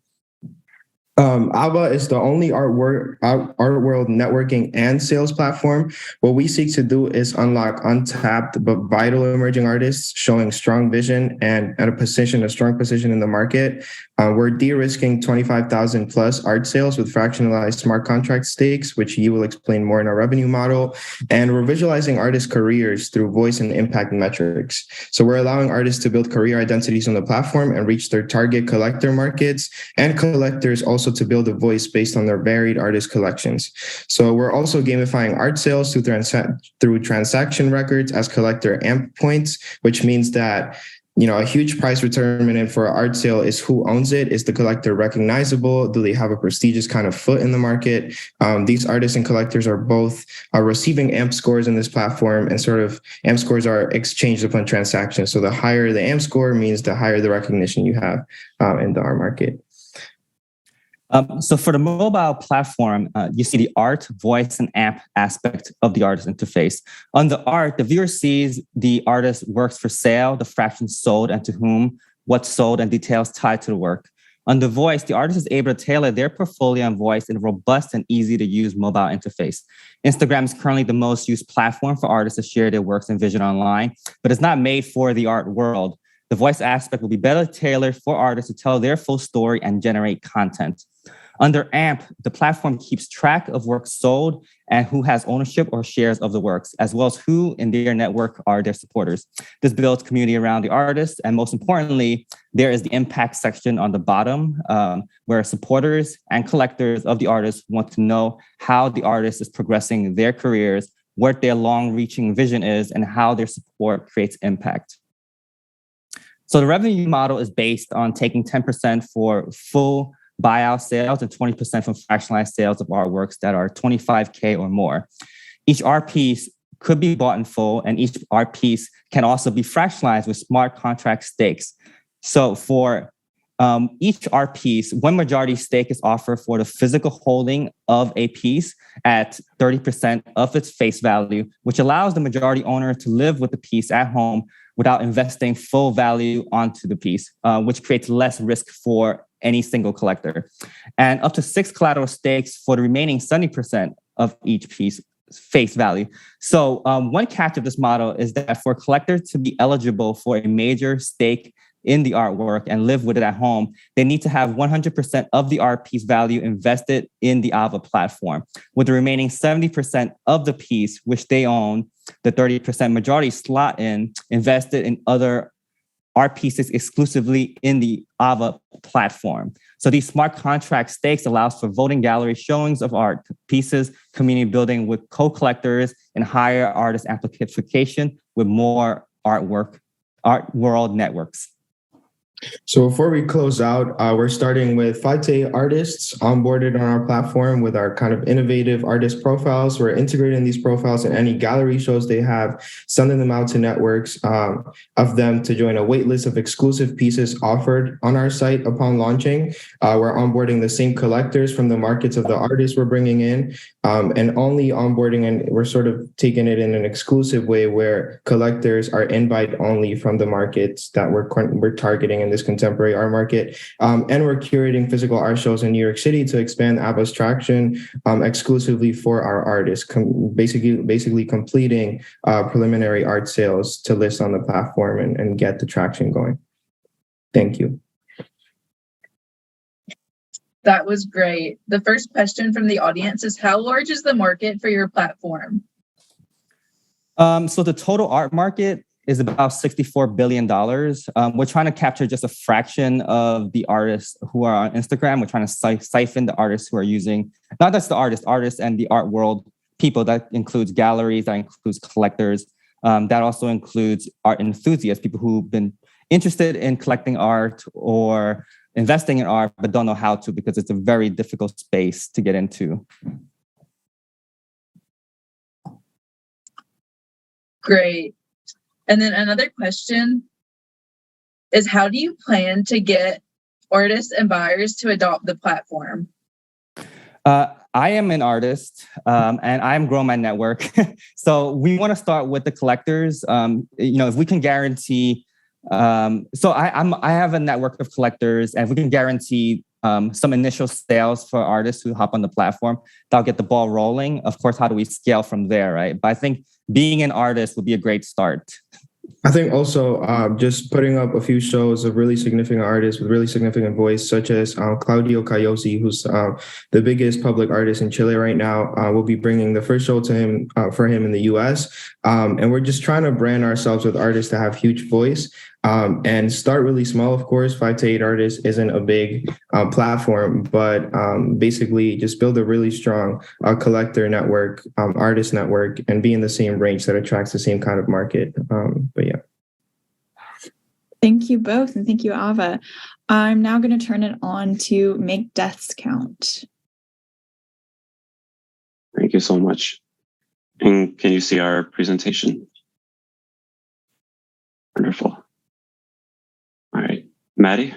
AVA is the only art world networking and sales platform. What we seek to do is unlock untapped but vital emerging artists showing strong vision and a strong position in the market. We're de-risking 25,000 plus art sales with fractionalized smart contract stakes, which you will explain more in our revenue model. And we're visualizing artists' careers through voice and impact metrics. So we're allowing artists to build career identities on the platform and reach their target collector markets, and collectors also to build a voice based on their varied artist collections. So we're also gamifying art sales through transaction records as collector amp points, which means that a huge price determinant for an art sale is who owns it. Is the collector recognizable? Do they have a prestigious kind of foot in the market? These artists and collectors are both receiving AMP scores in this platform, and sort of AMP scores are exchanged upon transaction. So the higher the AMP score means the higher the recognition you have in the art market. So for the mobile platform, you see the art, voice, and amp aspect of the artist interface. On the art, the viewer sees the artist's works for sale, the fractions sold, and to whom, what's sold, and details tied to the work. On the voice, the artist is able to tailor their portfolio and voice in a robust and easy to use mobile interface. Instagram is currently the most used platform for artists to share their works and vision online, but it's not made for the art world. The voice aspect will be better tailored for artists to tell their full story and generate content. Under AMP, the platform keeps track of works sold and who has ownership or shares of the works, as well as who in their network are their supporters. This builds community around the artist. And most importantly, there is the impact section on the bottom, where supporters and collectors of the artist want to know how the artist is progressing their careers, what their long-reaching vision is, and how their support creates impact. So the revenue model is based on taking 10% for full buyout sales and 20% from fractionalized sales of artworks that are 25K or more. Each art piece could be bought in full, and each art piece can also be fractionalized with smart contract stakes. So for each art piece, one majority stake is offered for the physical holding of a piece at 30% of its face value, which allows the majority owner to live with the piece at home without investing full value onto the piece, which creates less risk for any single collector. And up to 6 collateral stakes for the remaining 70% of each piece face value. So one catch of this model is that for a collector to be eligible for a major stake in the artwork and live with it at home, they need to have 100% of the art piece value invested in the AVA platform, with the remaining 70% of the piece, which they own, the 30% majority slot in, invested in other art pieces exclusively in the AVA platform. So these smart contract stakes allows for voting gallery showings of art pieces, community building with co-collectors, and higher artist amplification with more art world networks. So before we close out, we're starting with 5 to 8 artists onboarded on our platform with our kind of innovative artist profiles. We're integrating these profiles in any gallery shows they have, sending them out to networks of them to join a waitlist of exclusive pieces offered on our site upon launching. We're onboarding the same collectors from the markets of the artists we're bringing in, and only onboarding, and we're sort of taking it in an exclusive way where collectors are invite only from the markets that we're targeting in this contemporary art market. And we're curating physical art shows in New York City to expand ABBA's traction exclusively for our artists, basically completing preliminary art sales to list on the platform and get the traction going. Thank you. That was great. The first question from the audience is, how large is the market for your platform? So the total art market is about $64 billion. We're trying to capture just a fraction of the artists who are on Instagram. We're trying to siphon the artists who are using, not just the artists and the art world people. That includes galleries, that includes collectors. That also includes art enthusiasts, people who've been interested in collecting art or investing in art, but don't know how to because it's a very difficult space to get into. Great. And then another question is, how do you plan to get artists and buyers to adopt the platform? I am an artist and I'm growing my network. So we want to start with the collectors. If we can guarantee, so I have a network of collectors, and if we can guarantee some initial sales for artists who hop on the platform, that'll get the ball rolling. Of course, how do we scale from there, right? But I think being an artist would be a great start. I think also just putting up a few shows of really significant artists with really significant voice, such as Claudio Cayosi, who's the biggest public artist in Chile right now. We'll be bringing the first show to him for him in the US. And we're just trying to brand ourselves with artists that have huge voice and start really small. Of course, 5 to 8 artists isn't a big platform, but basically just build a really strong collector network, artist network, and be in the same range that attracts the same kind of market. But yeah. Thank you both, and thank you, Ava. I'm now going to turn it on to Make Deaths Count. Thank you so much. And can you see our presentation? Wonderful. All right, Maddie?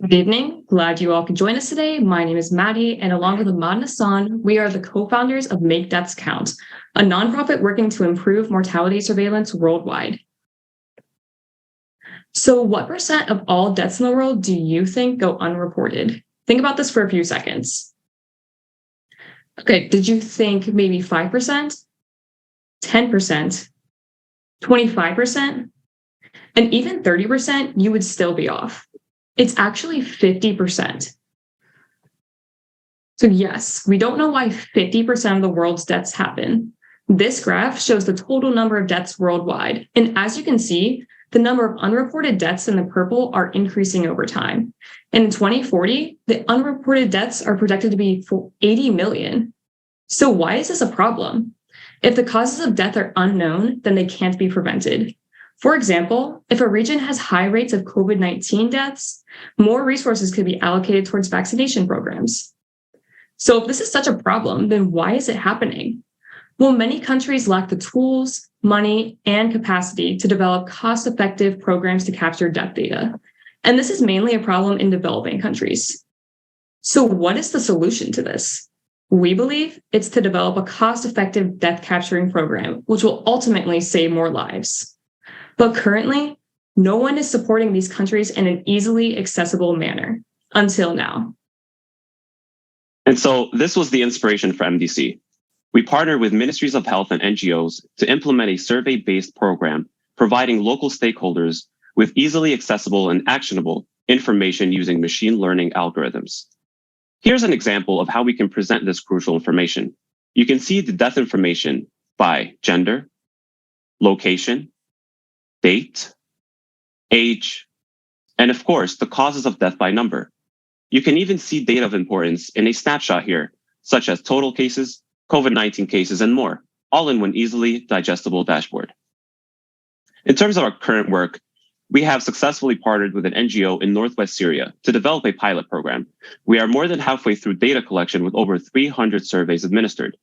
Good evening. Glad you all could join us today. My name is Maddie, and along with Ahmad and Hassan, we are the co-founders of Make Deaths Count, a nonprofit working to improve mortality surveillance worldwide. So what percent of all deaths in the world do you think go unreported? Think about this for a few seconds. Okay, did you think maybe 5%, 10%, 25%, and even 30%, you would still be off? It's actually 50%. So yes, we don't know why 50% of the world's deaths happen. This graph shows the total number of deaths worldwide. And as you can see, the number of unreported deaths in the purple are increasing over time. And in 2040, the unreported deaths are projected to be 80 million. So why is this a problem? If the causes of death are unknown, then they can't be prevented. For example, if a region has high rates of COVID-19 deaths, more resources could be allocated towards vaccination programs. So if this is such a problem, then why is it happening? Well, many countries lack the tools, money, and capacity to develop cost-effective programs to capture death data. And this is mainly a problem in developing countries. So what is the solution to this? We believe it's to develop a cost-effective death capturing program, which will ultimately save more lives. But currently, no one is supporting these countries in an easily accessible manner until now. And so this was the inspiration for MDC. We partnered with ministries of health and NGOs to implement a survey-based program providing local stakeholders with easily accessible and actionable information using machine learning algorithms. Here's an example of how we can present this crucial information. You can see the death information by gender, location, date, age, and of course, the causes of death by number. You can even see data of importance in a snapshot here, such as total cases, COVID-19 cases, and more, all in one easily digestible dashboard. In terms of our current work, we have successfully partnered with an NGO in Northwest Syria to develop a pilot program. We are more than halfway through data collection with over 300 surveys administered.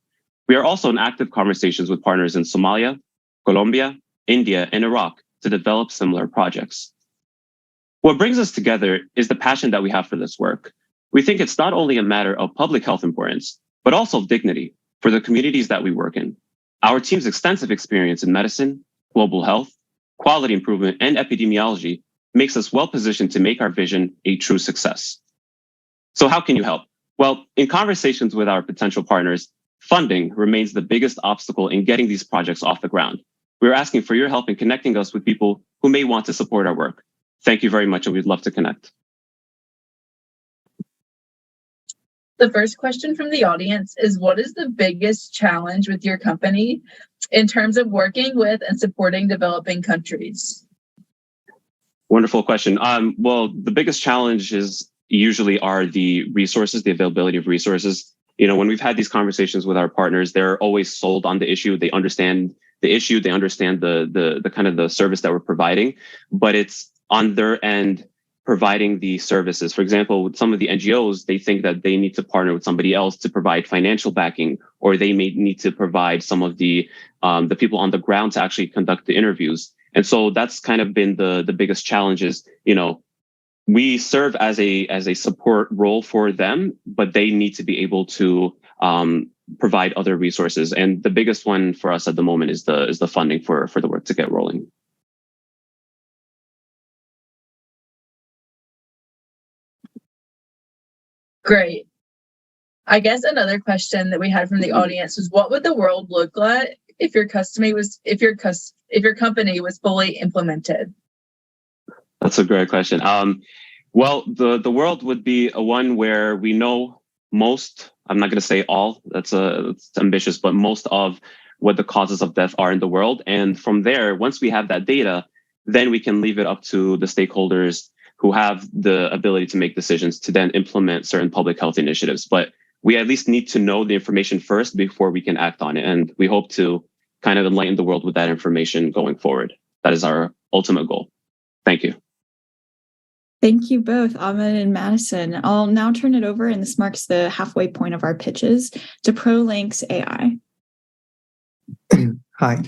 We are also in active conversations with partners in Somalia, Colombia, India, and Iraq to develop similar projects. What brings us together is the passion that we have for this work. We think it's not only a matter of public health importance, but also of dignity for the communities that we work in. Our team's extensive experience in medicine, global health, quality improvement, and epidemiology makes us well positioned to make our vision a true success. So how can you help? Well, in conversations with our potential partners, funding remains the biggest obstacle in getting these projects off the ground. We're asking for your help in connecting us with people who may want to support our work. Thank you very much, and we'd love to connect. The first question from the audience is, what is the biggest challenge with your company in terms of working with and supporting developing countries? Wonderful question. Well, the biggest challenges usually are the resources, the availability of resources. You know, when we've had these conversations with our partners, they're always sold on the issue. They understand the issue, they understand the kind of the service that we're providing, but it's on their end providing the services. For example, with some of the NGOs, they think that they need to partner with somebody else to provide financial backing, or they may need to provide some of the people on the ground to actually conduct the interviews. And so that's kind of been the biggest challenges. You know, we serve as a support role for them, but they need to be able to provide other resources. And the biggest one for us at the moment is the funding for the work to get rolling. Great. I guess another question that we had from the audience was, what would the world look like if your company was fully implemented? That's a great question. Well, the world would be one where we know most, I'm not going to say all, that's ambitious, but most of what the causes of death are in the world. And from there, once we have that data, then we can leave it up to the stakeholders who have the ability to make decisions to then implement certain public health initiatives. But we at least need to know the information first before we can act on it. And we hope to kind of enlighten the world with that information going forward. That is our ultimate goal. Thank you. Thank you both, Ahmed and Madison. I'll now turn it over, and this marks the halfway point of our pitches, to ProLinks AI. Hi.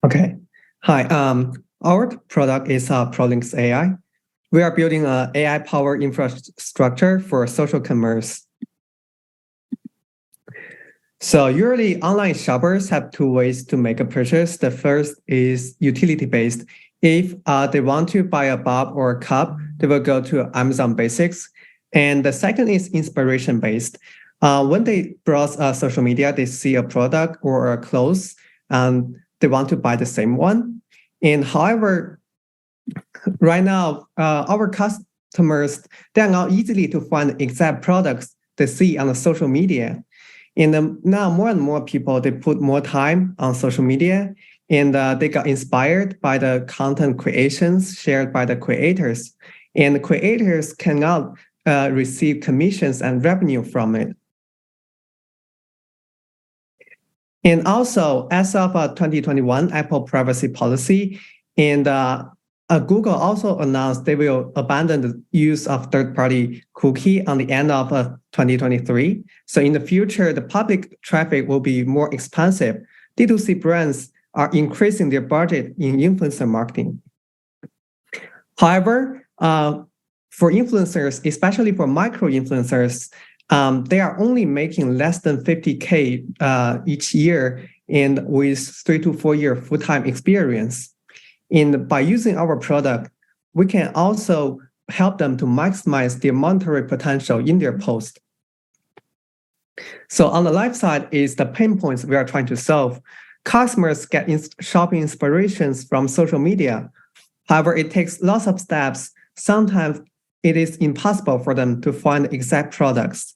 Okay. Hi. Our product is ProLinks AI. We are building an AI-powered infrastructure for social commerce. So usually online shoppers have two ways to make a purchase. The first is utility-based. If they want to buy a bulb or a cup, they will go to Amazon Basics. And the second is inspiration-based. When they browse social media, they see a product or a clothes, and they want to buy the same one. And however, right now, our customers, they are not easily to find exact products they see on the social media. And now more and more people, they put more time on social media, and they got inspired by the content creations shared by the creators. And the creators cannot receive commissions and revenue from it. And also, as of 2021 Apple privacy policy, and Google also announced they will abandon the use of third-party cookie on the end of 2023. So in the future, the public traffic will be more expensive. D2C brands are increasing their budget in influencer marketing. However, for influencers, especially for micro-influencers, they are only making less than 50K each year, and with 3 to 4 year full-time experience. And by using our product, we can also help them to maximize their monetary potential in their post. So on the left side is the pain points we are trying to solve. Customers get shopping inspirations from social media. However, it takes lots of steps. Sometimes it is impossible for them to find exact products.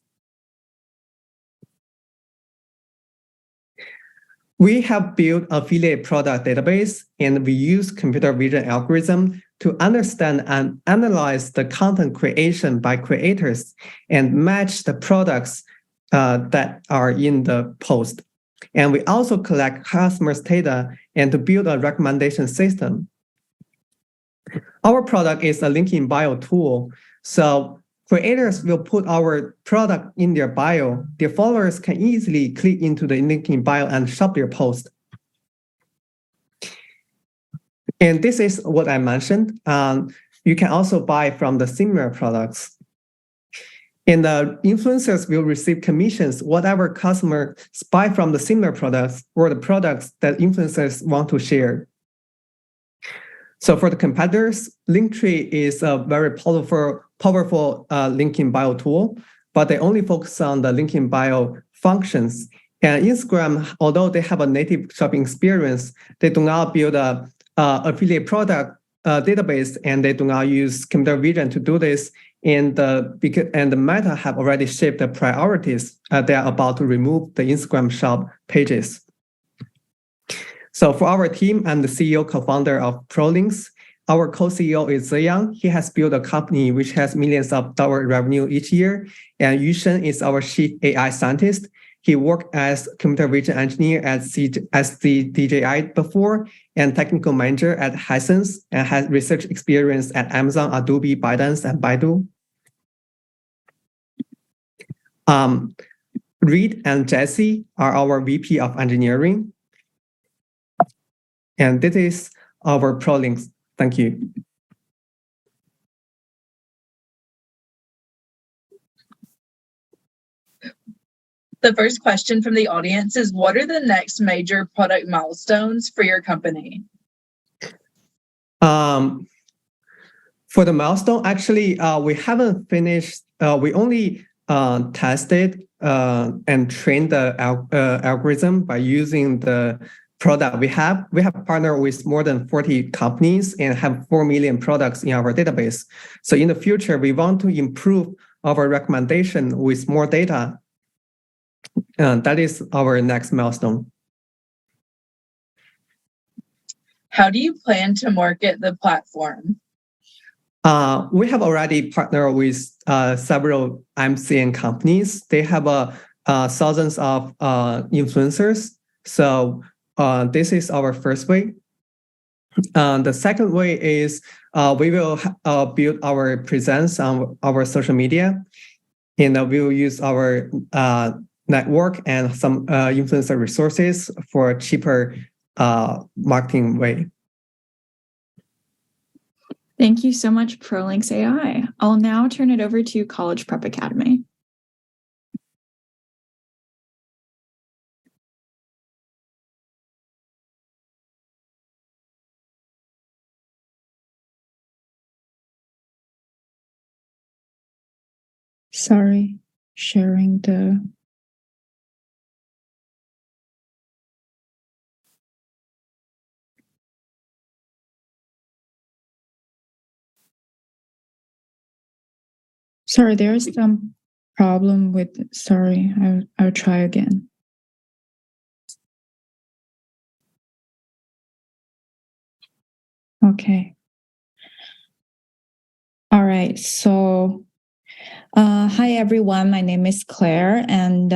We have built affiliate product database, and we use computer vision algorithm to understand and analyze the content creation by creators and match the products that are in the post. And we also collect customers' data and to build a recommendation system. Our product is a link in bio tool. So creators will put our product in their bio. Their followers can easily click into the link in bio and shop their post. And this is what I mentioned. You can also buy from the similar products. And the influencers will receive commissions, whatever customers buy from the similar products or the products that influencers want to share. So for the competitors, Linktree is a very powerful link in bio tool, but they only focus on the link in bio functions. And Instagram, although they have a native shopping experience, they do not build a affiliate product database, and they do not use computer vision to do this. And the Meta have already shaped the priorities. They are about to remove the Instagram shop pages. So for our team, I'm the CEO, co-founder of ProLinks. Our co-CEO is Ziyang. He has built a company which has millions of dollars revenue each year. And Yushen is our chief AI scientist. He worked as computer vision engineer at the DJI before, and technical manager at Hisense, and has research experience at Amazon, Adobe, ByteDance, and Baidu. Reed and Jesse are our VP of engineering. And this is our ProLinks. Thank you. The first question from the audience is, what are the next major product milestones for your company? For the milestone, actually, we haven't finished. We only tested and trained the algorithm by using the product we have. We have partnered with more than 40 companies and have 4 million products in our database. So in the future, we want to improve our recommendation with more data. That is our next milestone. How do you plan to market the platform? We have already partnered with several MCN companies. They have thousands of influencers. So this is our first way. The second way is we will build our presence on our social media, and we will use our network and some influencer resources for cheaper marketing way. Thank you so much, ProLinks AI. I'll now turn it over to College Prep Academy. Sorry, sharing the... Sorry, there is some problem with, sorry, I'll try again. Okay. All right, so hi everyone, my name is Claire, and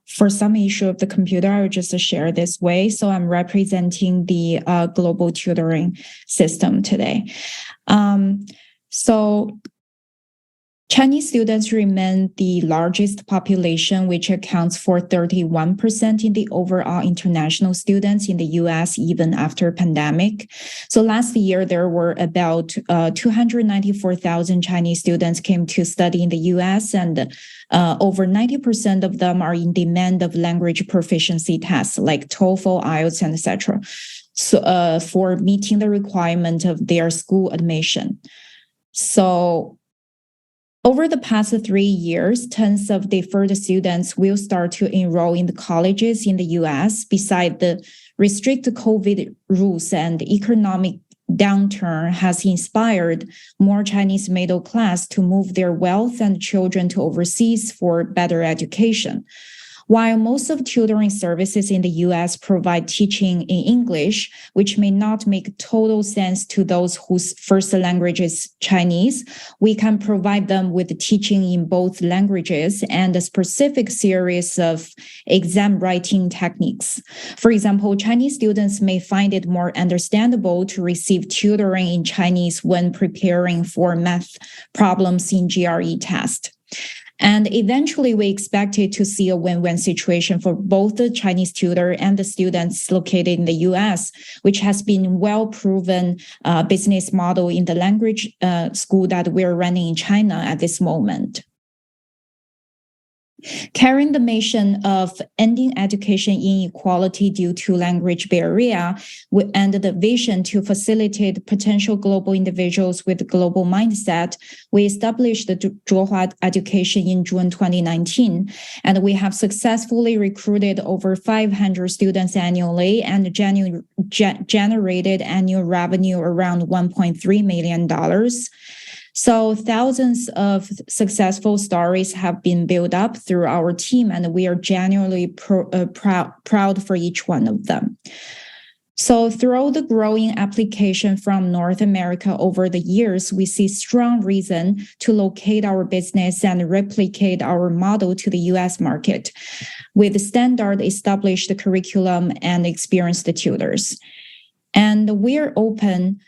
for some issue of the computer, I will just share this way. So I'm representing the global tutoring system today. So Chinese students remain the largest population, which accounts for 31% in the overall international students in the US, even after pandemic. So last year, there were about 294,000 Chinese students came to study in the US, and over 90% of them are in demand of language proficiency tests like TOEFL, IELTS, and etc. So for meeting the requirement of their school admission. So over the past 3 years, tons of deferred students will start to enroll in the colleges in the US. Besides the restricted COVID rules and economic downturn has inspired more Chinese middle class to move their wealth and children to overseas for better education. While most of tutoring services in the US provide teaching in English, which may not make total sense to those whose first language is Chinese, we can provide them with teaching in both languages and a specific series of exam writing techniques. For example, Chinese students may find it more understandable to receive tutoring in Chinese when preparing for math problems in GRE test. And eventually, we expected to see a win-win situation for both the Chinese tutor and the students located in the US, which has been well-proven business model in the language school that we're running in China at this moment. Carrying the mission of ending education inequality due to language barrier and the vision to facilitate potential global individuals with global mindset, we established the Zhuohua Education in June 2019, and we have successfully recruited over 500 students annually and generated annual revenue around $1.3 million. So thousands of successful stories have been built up through our team, and we are genuinely proud for each one of them. So through the growing application from North America over the years, we see strong reason to locate our business and replicate our model to the US market with standard established curriculum and experienced tutors. And we're open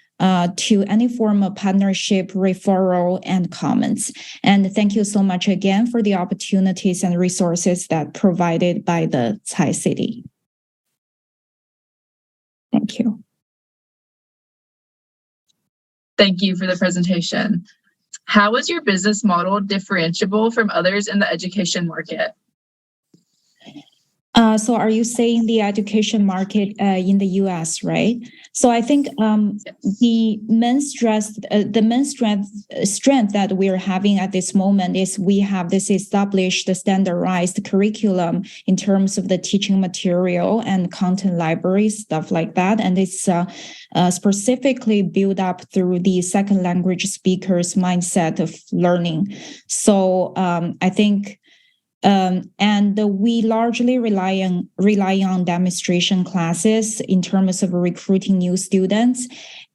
to any form of partnership, referral, and comments. And thank you so much again for the opportunities and resources that provided by the Tsai City. Thank you. Thank you for the presentation. How is your business model differentiable from others in the education market? So are you saying the education market in the US, right? So I think the main strength that we're having at this moment is we have this established standardized curriculum in terms of the teaching material and content library, stuff like that. And it's specifically built up through the second language speakers mindset of learning. So I think and we largely rely on demonstration classes in terms of recruiting new students.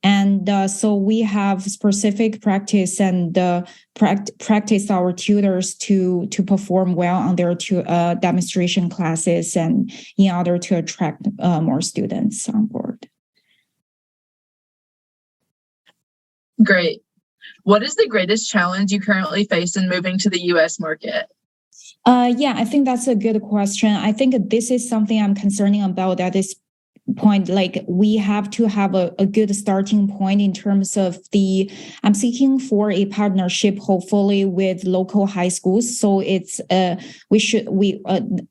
And so we have specific practice and practice our tutors to perform well on their demonstration classes and in order to attract more students on board. Great. What is the greatest challenge you currently face in moving to the US market? Yeah, I think that's a good question. I think this is something I'm concerning about that is point, like we have to have a good starting point in terms of I'm seeking for a partnership, hopefully with local high schools. So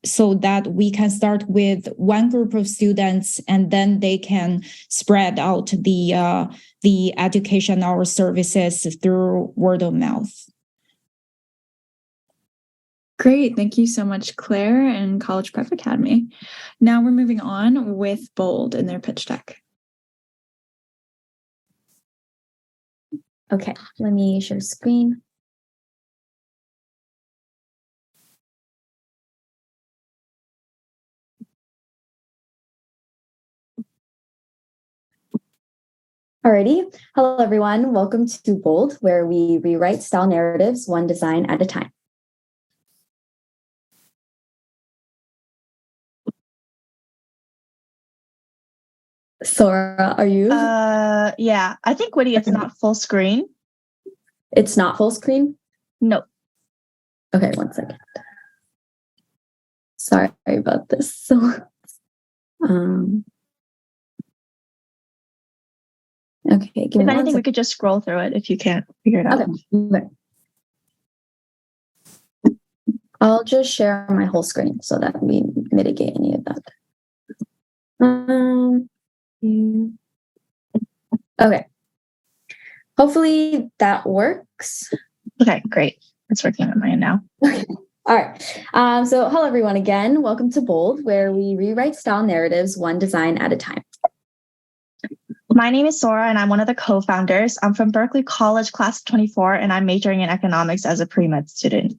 so that we can start with one group of students and then they can spread out the education or services through word of mouth. Great. Thank you so much, Claire and College Prep Academy. Now we're moving on with Bold and their pitch deck. Okay, let me share screen. Alrighty. Hello, everyone. Welcome to Bold, where we rewrite style narratives one design at a time. Sora, are you? Yeah, I think, Whitty, it's not full screen. It's not full screen? No. Okay, one second. Sorry about this. So, okay, give me if anything, one we could just scroll through it if you can't figure it out. Okay. I'll just share my whole screen so that we mitigate any of that. Okay. Hopefully that works. Okay, great. It's working on mine now. Okay. All right. So hello, everyone, again. Welcome to Bold, where we rewrite style narratives one design at a time. My name is Sora, and I'm one of the co-founders. I'm from Berkeley College, class of 24, and I'm majoring in economics as a pre-med student.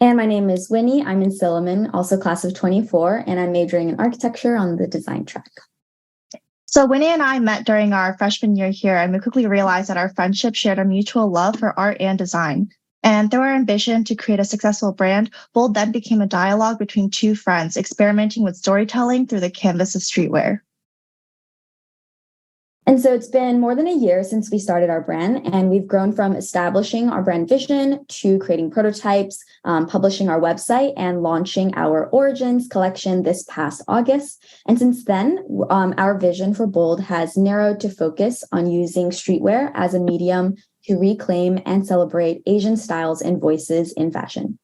And my name is Winnie. I'm in Silliman, also class of 24, and I'm majoring in architecture on the design track. So Winnie and I met during our freshman year here, and we quickly realized that our friendship shared a mutual love for art and design. And through our ambition to create a successful brand, Bold then became a dialogue between two friends, experimenting with storytelling through the canvas of streetwear. And so it's been more than a year since we started our brand, and we've grown from establishing our brand vision to creating prototypes, publishing our website, and launching our Origins collection this past August. And since then, our vision for Bold has narrowed to focus on using streetwear as a medium to reclaim and celebrate Asian styles and voices in fashion.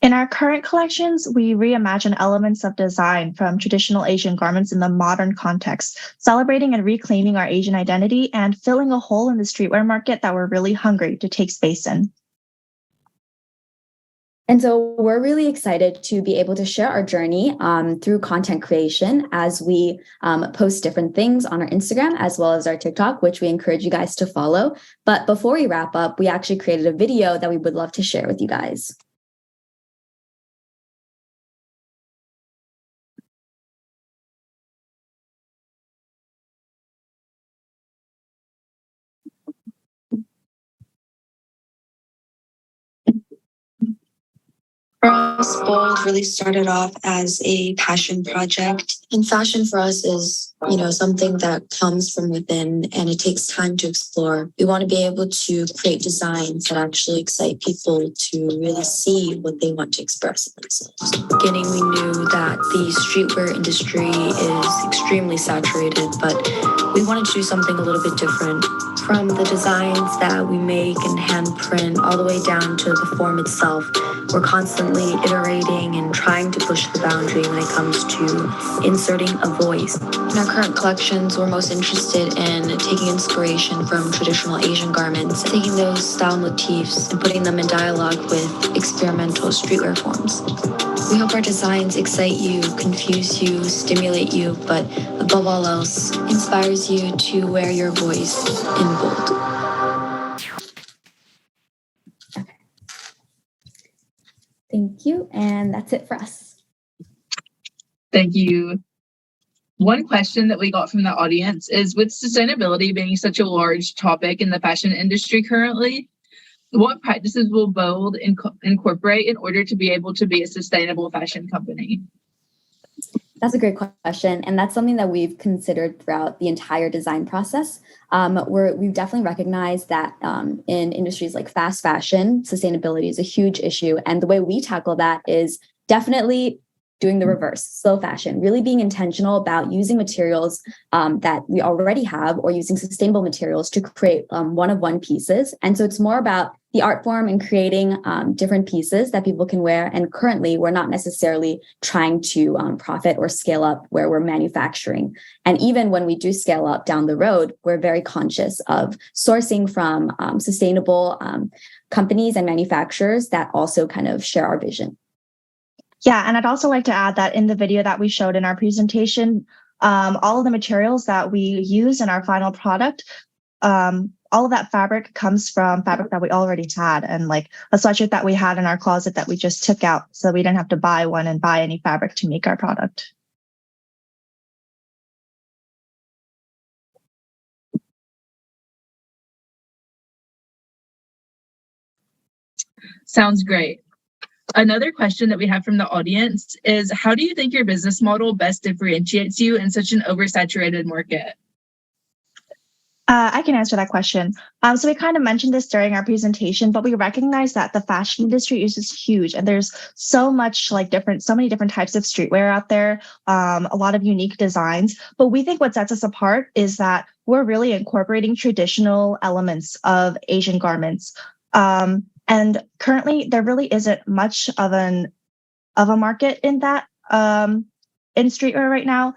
In our current collections, we reimagine elements of design from traditional Asian garments in the modern context, celebrating and reclaiming our Asian identity and filling a hole in the streetwear market that we're really hungry to take space in. And so we're really excited to be able to share our journey through content creation as we post different things on our Instagram as well as our TikTok, which we encourage you guys to follow. But before we wrap up, we actually created a video that we would love to share with you guys. For us, Bold really started off as a passion project. And fashion for us is, something that comes from within and it takes time to explore. We want to be able to create designs that actually excite people to really see what they want to express in themselves. In the beginning, we knew that the streetwear industry is extremely saturated, but we wanted to do something a little bit different. From the designs that we make and handprint all the way down to the form itself, we're constantly iterating and trying to push the boundary when it comes to inserting a voice. In our current collections, we're most interested in taking inspiration from traditional Asian garments, taking those style motifs and putting them in dialogue with experimental streetwear forms. We hope our designs excite you, confuse you, stimulate you, but above all else, inspires you to wear your voice in bold. Thank you. And that's it for us. Thank you. One question that we got from the audience is, with sustainability being such a large topic in the fashion industry currently, what practices will Bold incorporate in order to be able to be a sustainable fashion company? That's a great question. And that's something that we've considered throughout the entire design process. We've definitely recognized that in industries like fast fashion, sustainability is a huge issue. And the way we tackle that is definitely doing the reverse, slow fashion, really being intentional about using materials that we already have or using sustainable materials to create one-of-one pieces. And so it's more about the art form and creating different pieces that people can wear. And currently, we're not necessarily trying to profit or scale up where we're manufacturing. And even when we do scale up down the road, we're very conscious of sourcing from sustainable companies and manufacturers that also kind of share our vision. Yeah, and I'd also like to add that in the video that we showed in our presentation, all of the materials that we use in our final product, all of that fabric comes from fabric that we already had, and like a sweatshirt that we had in our closet that we just took out, so we didn't have to buy one and buy any fabric to make our product. Sounds great. Another question that we have from the audience is, how do you think your business model best differentiates you in such an oversaturated market? I can answer that question. So we kind of mentioned this during our presentation, but we recognize that the fashion industry is just huge, and there's so many different types of streetwear out there, a lot of unique designs. But we think what sets us apart is that we're really incorporating traditional elements of Asian garments. And currently, there really isn't much of a market in that in streetwear right now.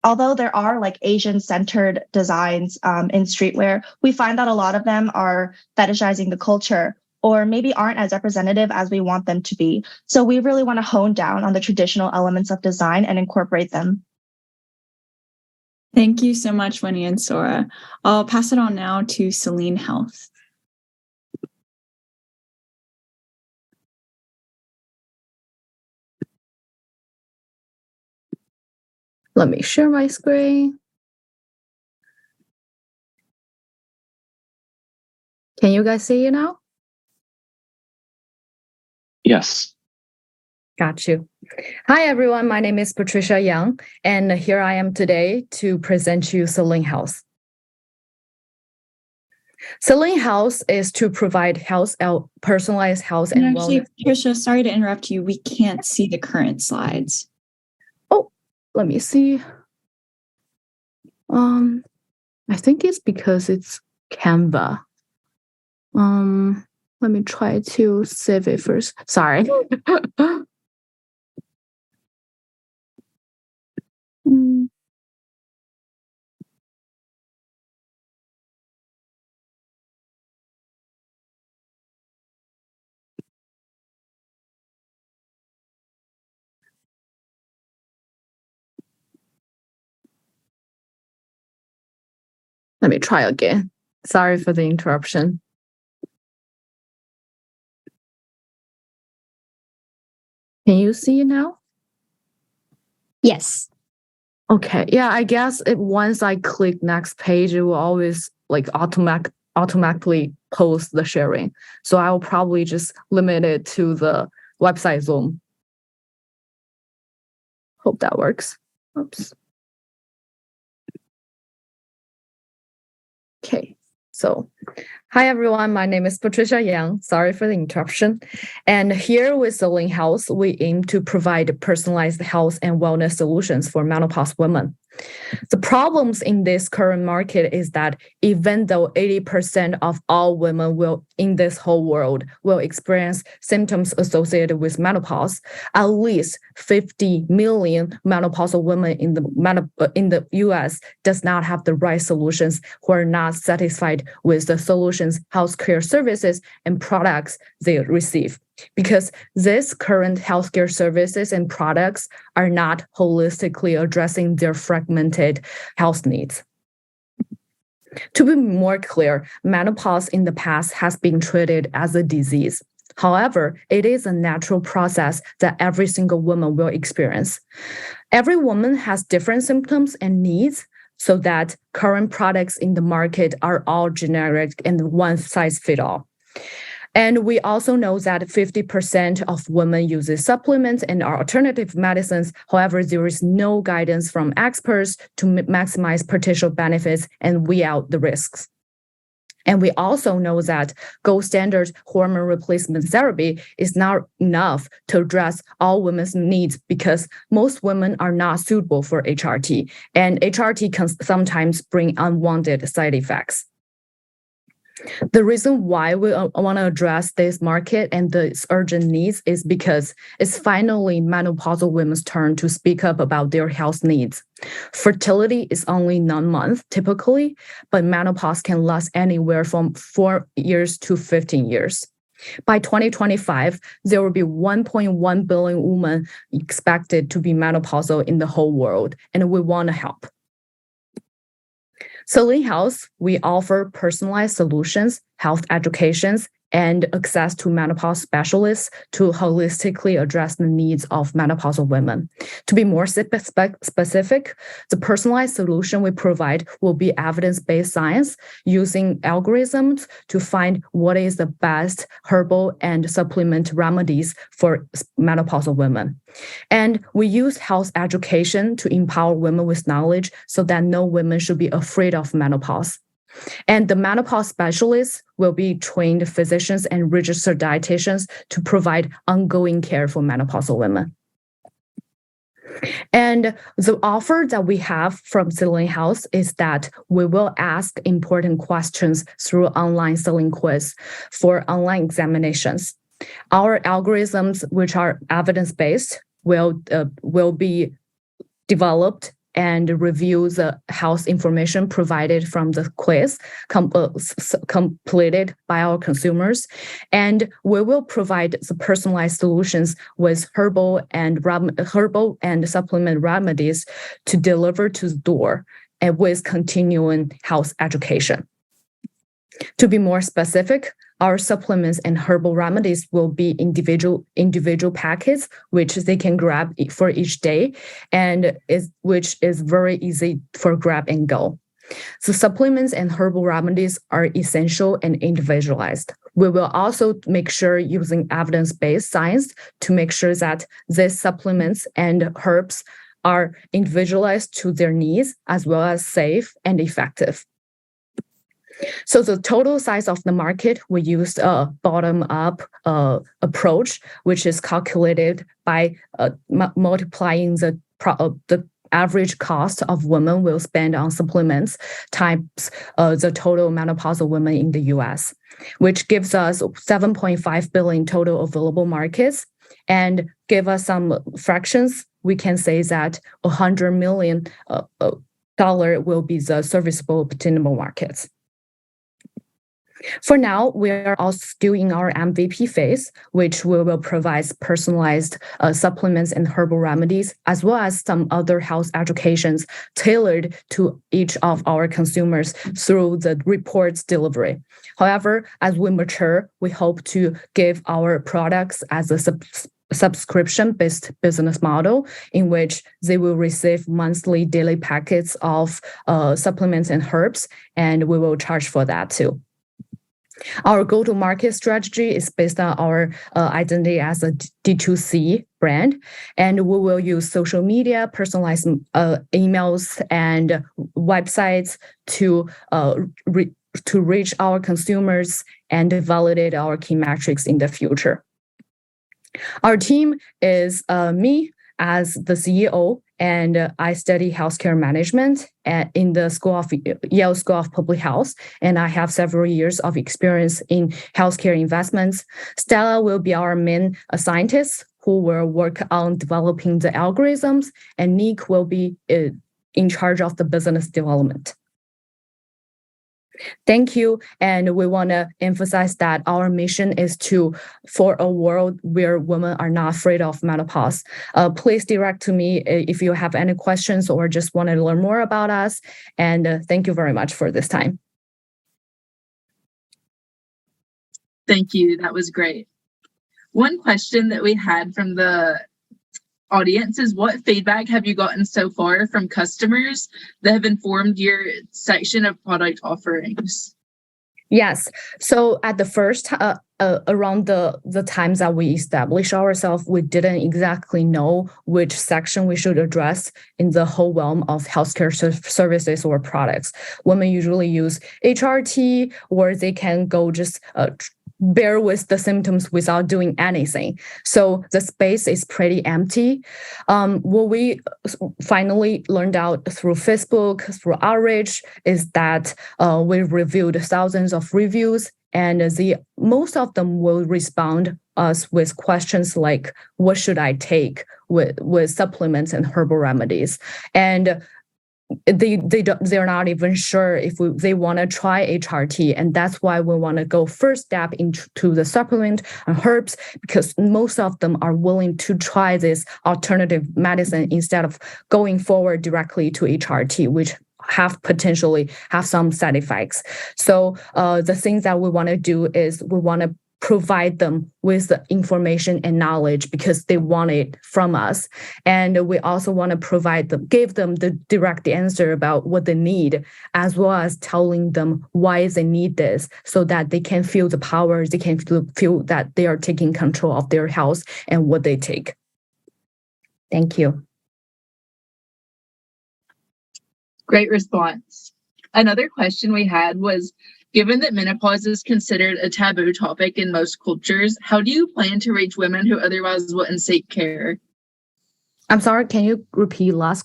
Although there are like Asian-centered designs in streetwear, we find that a lot of them are fetishizing the culture or maybe aren't as representative as we want them to be. So we really want to hone down on the traditional elements of design and incorporate them. Thank you so much, Winnie and Sora. I'll pass it on now to Celine Health. Let me share my screen. Can you guys see it now? Yes. Got you. Hi, everyone. My name is Patricia Yang, and here I am today to present you Celine Health. Celine Health is to provide personalized health and actually, wellness. Patricia, sorry to interrupt you. We can't see the current slides. Oh, let me see. I think it's because it's Canva. Let me try to save it first. Sorry. Let me try again. Sorry for the interruption. Can you see it now? Yes. Okay. Yeah, I guess once I click next page, it will always like automatically post the sharing. So I will probably just limit it to the website Zoom. Hope that works. Oops. Okay, so hi everyone, my name is Patricia Yang. Sorry for the interruption. And here with Celine Health, we aim to provide personalized health and wellness solutions for menopause women. The problems in this current market is that even though 80% of all women in this whole world will experience symptoms associated with menopause, at least 50 million menopausal women in the US does not have the right solutions, who are not satisfied with the solutions, healthcare services, and products they receive. Because these current healthcare services and products are not holistically addressing their fragmented health needs. To be more clear, menopause in the past has been treated as a disease. However, it is a natural process that every single woman will experience. Every woman has different symptoms and needs, so that current products in the market are all generic and one size fits all. And we also know that 50% of women use supplements and alternative medicines. However, there is no guidance from experts to maximize potential benefits and weigh out the risks. And we also know that gold standard hormone replacement therapy is not enough to address all women's needs because most women are not suitable for HRT, and HRT can sometimes bring unwanted side effects. The reason why we want to address this market and the urgent needs is because it's finally menopausal women's turn to speak up about their health needs. Fertility is only 9 months typically, but menopause can last anywhere from 4 years to 15 years. By 2025, there will be 1.1 billion women expected to be menopausal in the whole world, and we want to help. Celine Health, we offer personalized solutions, health educations, and access to menopause specialists to holistically address the needs of menopausal women. To be more specific, the personalized solution we provide will be evidence-based science using algorithms to find what is the best herbal and supplement remedies for menopausal women. And we use health education to empower women with knowledge so that no women should be afraid of menopause. And the menopause specialists will be trained physicians and registered dietitians to provide ongoing care for menopausal women. And the offer that we have from Celine Health is that we will ask important questions through online selling quiz for online examinations. Our algorithms, which are evidence-based, will be developed and review the health information provided from the quiz completed by our consumers. And we will provide the personalized solutions with herbal and supplement remedies to deliver to the door and with continuing health education. To be more specific, our supplements and herbal remedies will be individual packets, which they can grab for each day, and which is very easy for grab and go. The supplements and herbal remedies are essential and individualized. We will also make sure using evidence-based science to make sure that these supplements and herbs are individualized to their needs as well as safe and effective. So the total size of the market, we used a bottom-up approach, which is calculated by multiplying the average cost of women will spend on supplements times the total menopausal women in the US, which gives us 7.5 billion total available markets. And give us some fractions, we can say that $100 million will be the serviceable obtainable markets. For now, we are also still in our MVP phase, which we will provide personalized supplements and herbal remedies, as well as some other health educations tailored to each of our consumers through the reports delivery. However, as we mature, we hope to give our products as a subscription-based business model in which they will receive monthly daily packets of supplements and herbs, and we will charge for that too. Our go-to-market strategy is based on our identity as a D2C brand, and we will use social media, personalized emails, and websites to reach our consumers and validate our key metrics in the future. Our team is me as the CEO, and I study healthcare management in the Yale School of Public Health, and I have several years of experience in healthcare investments. Stella will be our main scientist who will work on developing the algorithms, and Nick will be in charge of the business development. Thank you, and we want to emphasize that our mission is for a world where women are not afraid of menopause. Please direct to me if you have any questions or just want to learn more about us, and thank you very much for this time. Thank you, that was great. One question that we had from the audience is, what feedback have you gotten so far from customers that have informed your section of product offerings? Yes. So at the around the times that we established ourselves, we didn't exactly know which section we should address in the whole realm of healthcare services or products. Women usually use HRT, or they can go just bear with the symptoms without doing anything. So the space is pretty empty. What we finally learned out through Facebook, through outreach, is that we reviewed thousands of reviews, and most of them will respond us with questions like, what should I take with supplements and herbal remedies? And they're not even sure if they want to try HRT, and that's why we want to go first step into the supplement and herbs, because most of them are willing to try this alternative medicine instead of going forward directly to HRT, which potentially have some side effects. So the things that we want to do is we want to provide them with the information and knowledge because they want it from us. And we also want to give them the direct answer about what they need, as well as telling them why they need this, so that they can feel the power, they can feel that they are taking control of their health and what they take. Thank you. Great response. Another question we had was, given that menopause is considered a taboo topic in most cultures, how do you plan to reach women who otherwise wouldn't seek care? I'm sorry, can you repeat last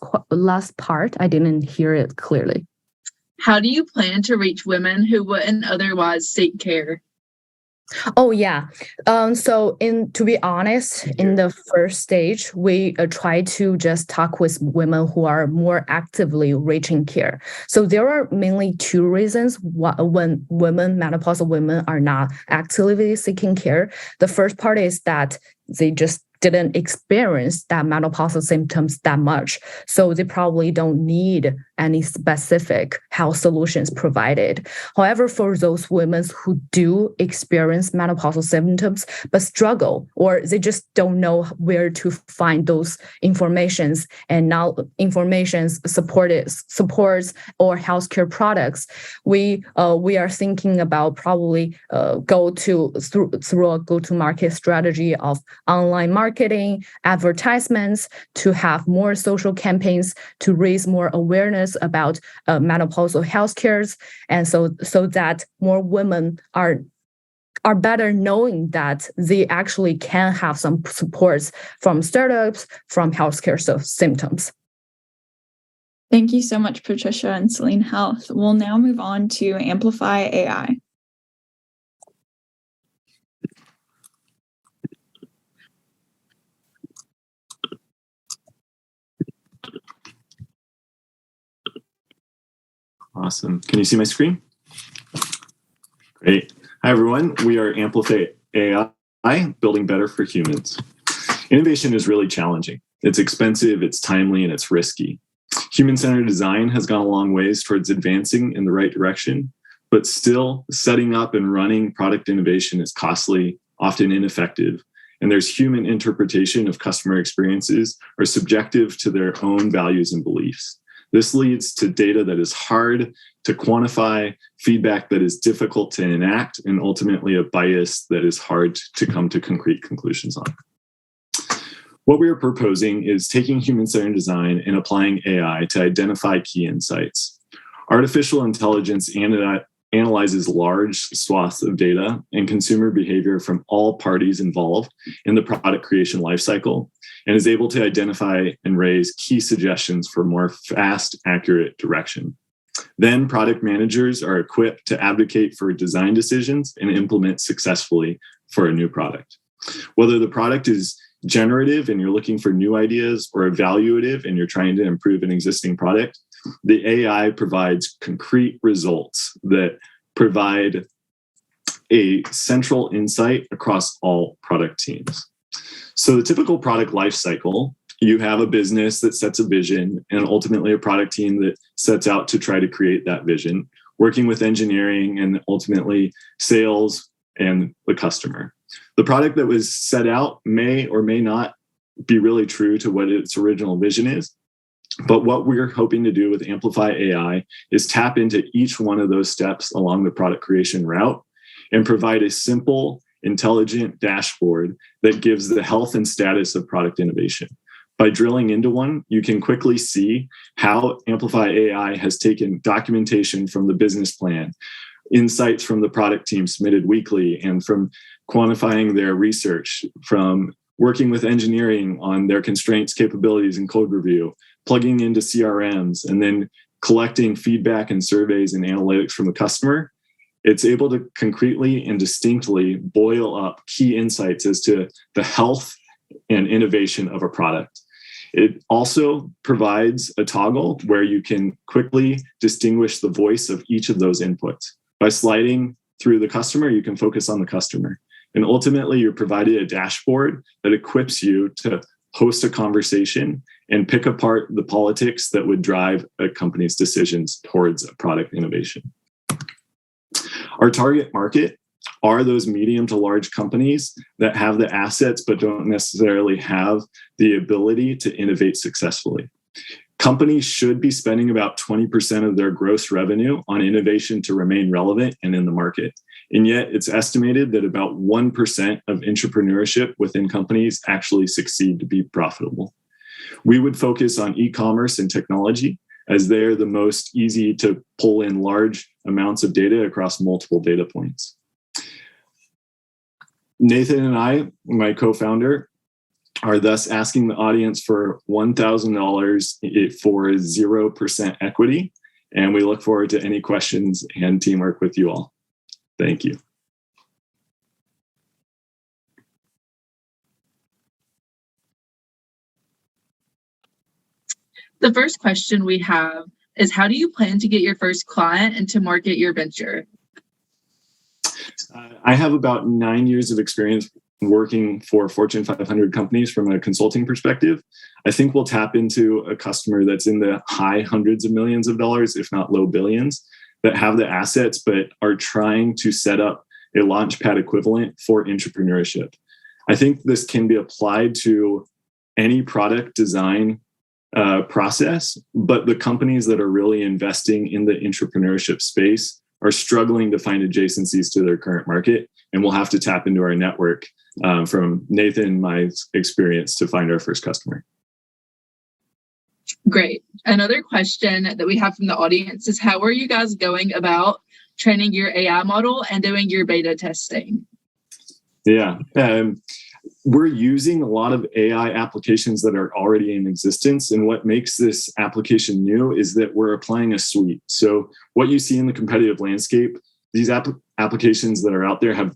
part? I didn't hear it clearly. How do you plan to reach women who wouldn't otherwise seek care? Oh, yeah. To be honest, in the first stage, we try to just talk with women who are more actively reaching care. So there are mainly two reasons when menopausal women are not actively seeking care. The first part is that they just didn't experience that menopausal symptoms that much. So they probably don't need any specific health solutions provided. However, for those women who do experience menopausal symptoms but struggle, or they just don't know where to find those informations and now supports or healthcare products, we are thinking about probably through a go-to-market strategy of online marketing, advertisements, to have more social campaigns to raise more awareness about menopausal health cares, and so that more women are better knowing that they actually can have some supports from startups, from healthcare symptoms. Thank you so much, Patricia and Celine Health. We'll now move on to Amplify AI. Awesome. Can you see my screen? Great. Hi, everyone. We are Amplify AI, building better for humans. Innovation is really challenging. It's expensive, it's timely, and it's risky. Human-centered design has gone a long ways towards advancing in the right direction, but still setting up and running product innovation is costly, often ineffective, and there's human interpretation of customer experiences are subjective to their own values and beliefs. This leads to data that is hard to quantify, feedback that is difficult to enact, and ultimately a bias that is hard to come to concrete conclusions on. What we are proposing is taking human-centered design and applying AI to identify key insights. Artificial intelligence analyzes large swaths of data and consumer behavior from all parties involved in the product creation lifecycle, and is able to identify and raise key suggestions for more fast, accurate direction. Then product managers are equipped to advocate for design decisions and implement successfully for a new product. Whether the product is generative and you're looking for new ideas, or evaluative and you're trying to improve an existing product, the AI provides concrete results that provide a central insight across all product teams. So the typical product life cycle, you have a business that sets a vision and ultimately a product team that sets out to try to create that vision, working with engineering and ultimately sales and the customer. The product that was set out may or may not be really true to what its original vision is. But what we're hoping to do with Amplify AI is tap into each one of those steps along the product creation route and provide a simple intelligent dashboard that gives the health and status of product innovation. By drilling into one, you can quickly see how Amplify AI has taken documentation from the business plan, insights from the product team submitted weekly, and from quantifying their research, from working with engineering on their constraints, capabilities, and code review, plugging into CRMs, and then collecting feedback and surveys and analytics from the customer. It's able to concretely and distinctly boil up key insights as to the health and innovation of a product. It also provides a toggle where you can quickly distinguish the voice of each of those inputs. By sliding through the customer, you can focus on the customer. And ultimately, you're provided a dashboard that equips you to host a conversation and pick apart the politics that would drive a company's decisions towards a product innovation. Our target market are those medium to large companies that have the assets but don't necessarily have the ability to innovate successfully. Companies should be spending about 20% of their gross revenue on innovation to remain relevant and in the market. And yet it's estimated that about 1% of entrepreneurship within companies actually succeed to be profitable. We would focus on e-commerce and technology as they are the most easy to pull in large amounts of data across multiple data points. Nathan and I, my co-founder, are thus asking the audience for $1,000 for 0% equity. And we look forward to any questions and teamwork with you all. Thank you. The first question we have is, how do you plan to get your first client and to market your venture? I have about 9 years of experience working for Fortune 500 companies from a consulting perspective. I think we'll tap into a customer that's in the high hundreds of millions of dollars, if not low billions, that have the assets but are trying to set up a launchpad equivalent for entrepreneurship. I think this can be applied to any product design process, but the companies that are really investing in the entrepreneurship space are struggling to find adjacencies to their current market, and we'll have to tap into our network from Nathan and my experience to find our first customer. Great. Another question that we have from the audience is, how are you guys going about training your AI model and doing your beta testing? Yeah. We're using a lot of AI applications that are already in existence. And what makes this application new is that we're applying a suite. So what you see in the competitive landscape, these applications that are out there have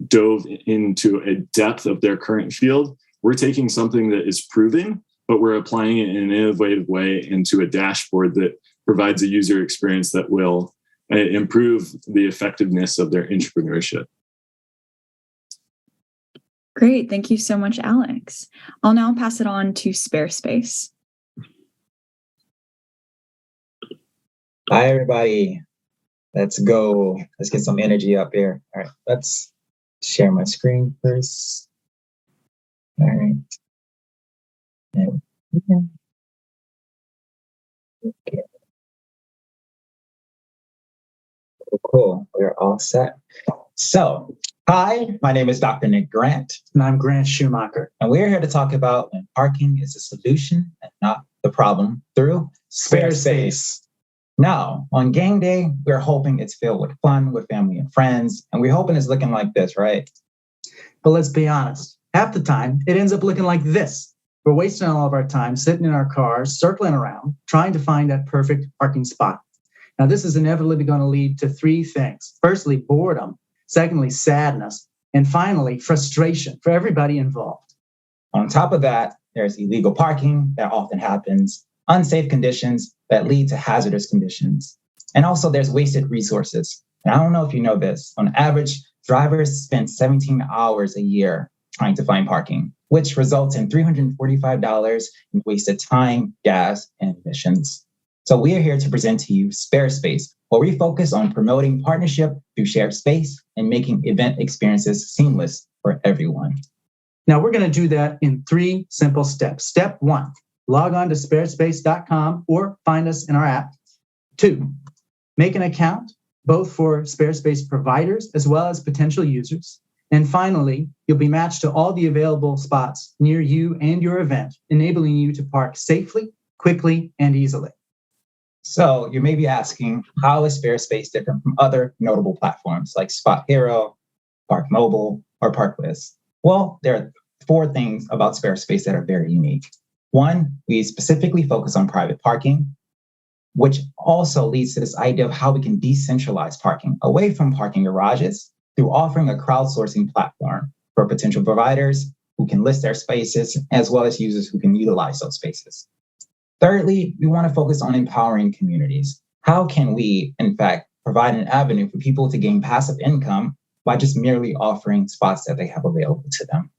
dove into a depth of their current field. We're taking something that is proven, but we're applying it in an innovative way into a dashboard that provides a user experience that will improve the effectiveness of their entrepreneurship. Great. Thank you so much, Alex. I'll now pass it on to Sparespace. Hi, everybody. Let's go. Let's get some energy up here. All right. Let's share my screen first. All right. Okay. Cool. We're all set. So, hi, my name is Dr. Nick Grant. And I'm Grant Schumacher. And we're here to talk about when parking is a solution and not the problem through Sparespace. Now, on game day, we're hoping it's filled with fun with family and friends. And we're hoping it's looking like this, right? But let's be honest. Half the time, it ends up looking like this. We're wasting all of our time sitting in our cars, circling around, trying to find that perfect parking spot. Now, this is inevitably going to lead to three things. Firstly, boredom. Secondly, sadness. And finally, frustration for everybody involved. On top of that, there's illegal parking that often happens, unsafe conditions that lead to hazardous conditions. And also there's wasted resources. And I don't know if you know this, on average, drivers spend 17 hours a year trying to find parking, which results in $345 in wasted time, gas, and emissions. So we are here to present to you Sparespace, where we focus on promoting partnership through shared space and making event experiences seamless for everyone. Now we're going to do that in 3 simple steps. Step 1, log on to sparespace.com or find us in our app. 2, make an account, both for Sparespace providers as well as potential users. And finally, you'll be matched to all the available spots near you and your event, enabling you to park safely, quickly, and easily. So you may be asking, how is Squarespace different from other notable platforms like Spot Hero, Park Mobile, or ParkList? Well, there are 4 things about Squarespace that are very unique. 1, we specifically focus on private parking, which also leads to this idea of how we can decentralize parking away from parking garages through offering a crowdsourcing platform for potential providers who can list their spaces, as well as users who can utilize those spaces. Thirdly, we want to focus on empowering communities. How can we, in fact, provide an avenue for people to gain passive income by just merely offering spots that they have available to them?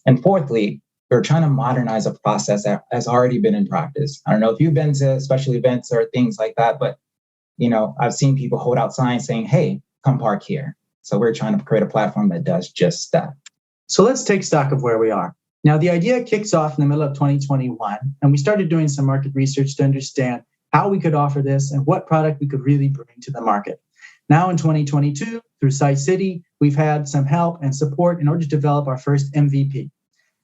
And fourthly, we're trying to modernize a process that has already been in practice. I don't know if you've been to special events or things like that, but I've seen people hold out signs saying, hey, come park here. So we're trying to create a platform that does just that. So let's take stock of where we are. Now, the idea kicks off in the middle of 2021, and we started doing some market research to understand how we could offer this and what product we could really bring to the market. Now in 2022, through SciCity, we've had some help and support in order to develop our first MVP.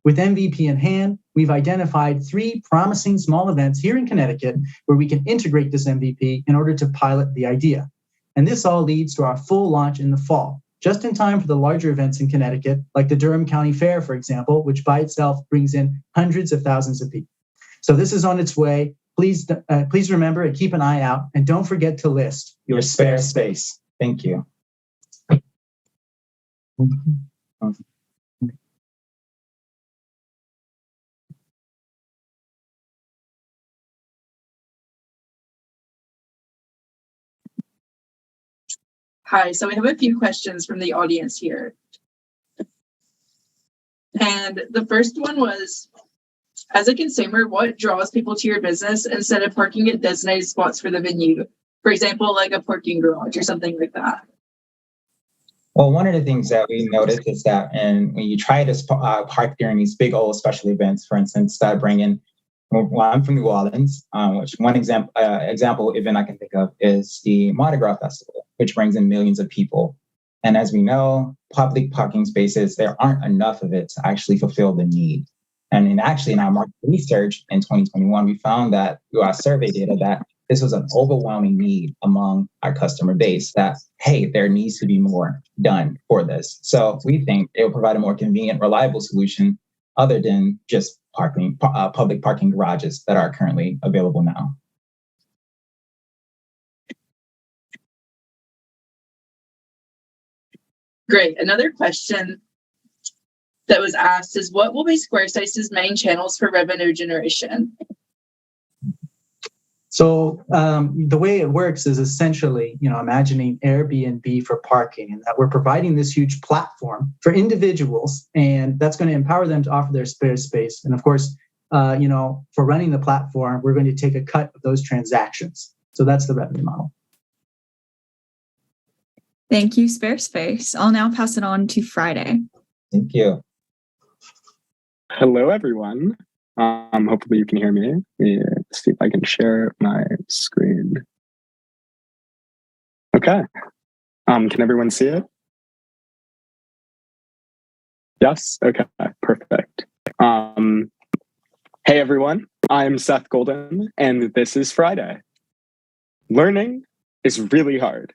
With MVP in hand, we've identified 3 promising small events here in Connecticut where we can integrate this MVP in order to pilot the idea. And this all leads to our full launch in the fall, just in time for the larger events in Connecticut, like the Durham County Fair, for example, which by itself brings in hundreds of thousands of people. So this is on its way. Please remember and keep an eye out, and don't forget to list your spare space. Thank you. Hi, so we have a few questions from the audience here. And the first one was, as a consumer, what draws people to your business instead of parking at designated spots for the venue? For example, like a parking garage or something like that. Well, one of the things that we noticed is that when you try to park during these big old special events, for instance, that bring in, well, I'm from New Orleans, which one example event I can think of is the Mardi Gras Festival, which brings in millions of people. And as we know, public parking spaces, there aren't enough of it to actually fulfill the need. And in our market research in 2021, we found that through our survey data that this was an overwhelming need among our customer base that, hey, there needs to be more done for this. So we think it will provide a more convenient, reliable solution other than just public parking garages that are currently available now. Great. Another question that was asked is, what will be Squarespace's main channels for revenue generation? So the way it works is essentially, imagining Airbnb for parking, and that we're providing this huge platform for individuals, and that's going to empower them to offer their spare space. And of course, for running the platform, we're going to take a cut of those transactions. So that's the revenue model. Thank you, Squarespace. I'll now pass it on to Friday. Thank you. Hello, everyone. Hopefully you can hear me. Let me see if I can share my screen. Okay. Can everyone see it? Yes? Okay, perfect. Hey, everyone. I'm Seth Golden, and this is Friday. Learning is really hard.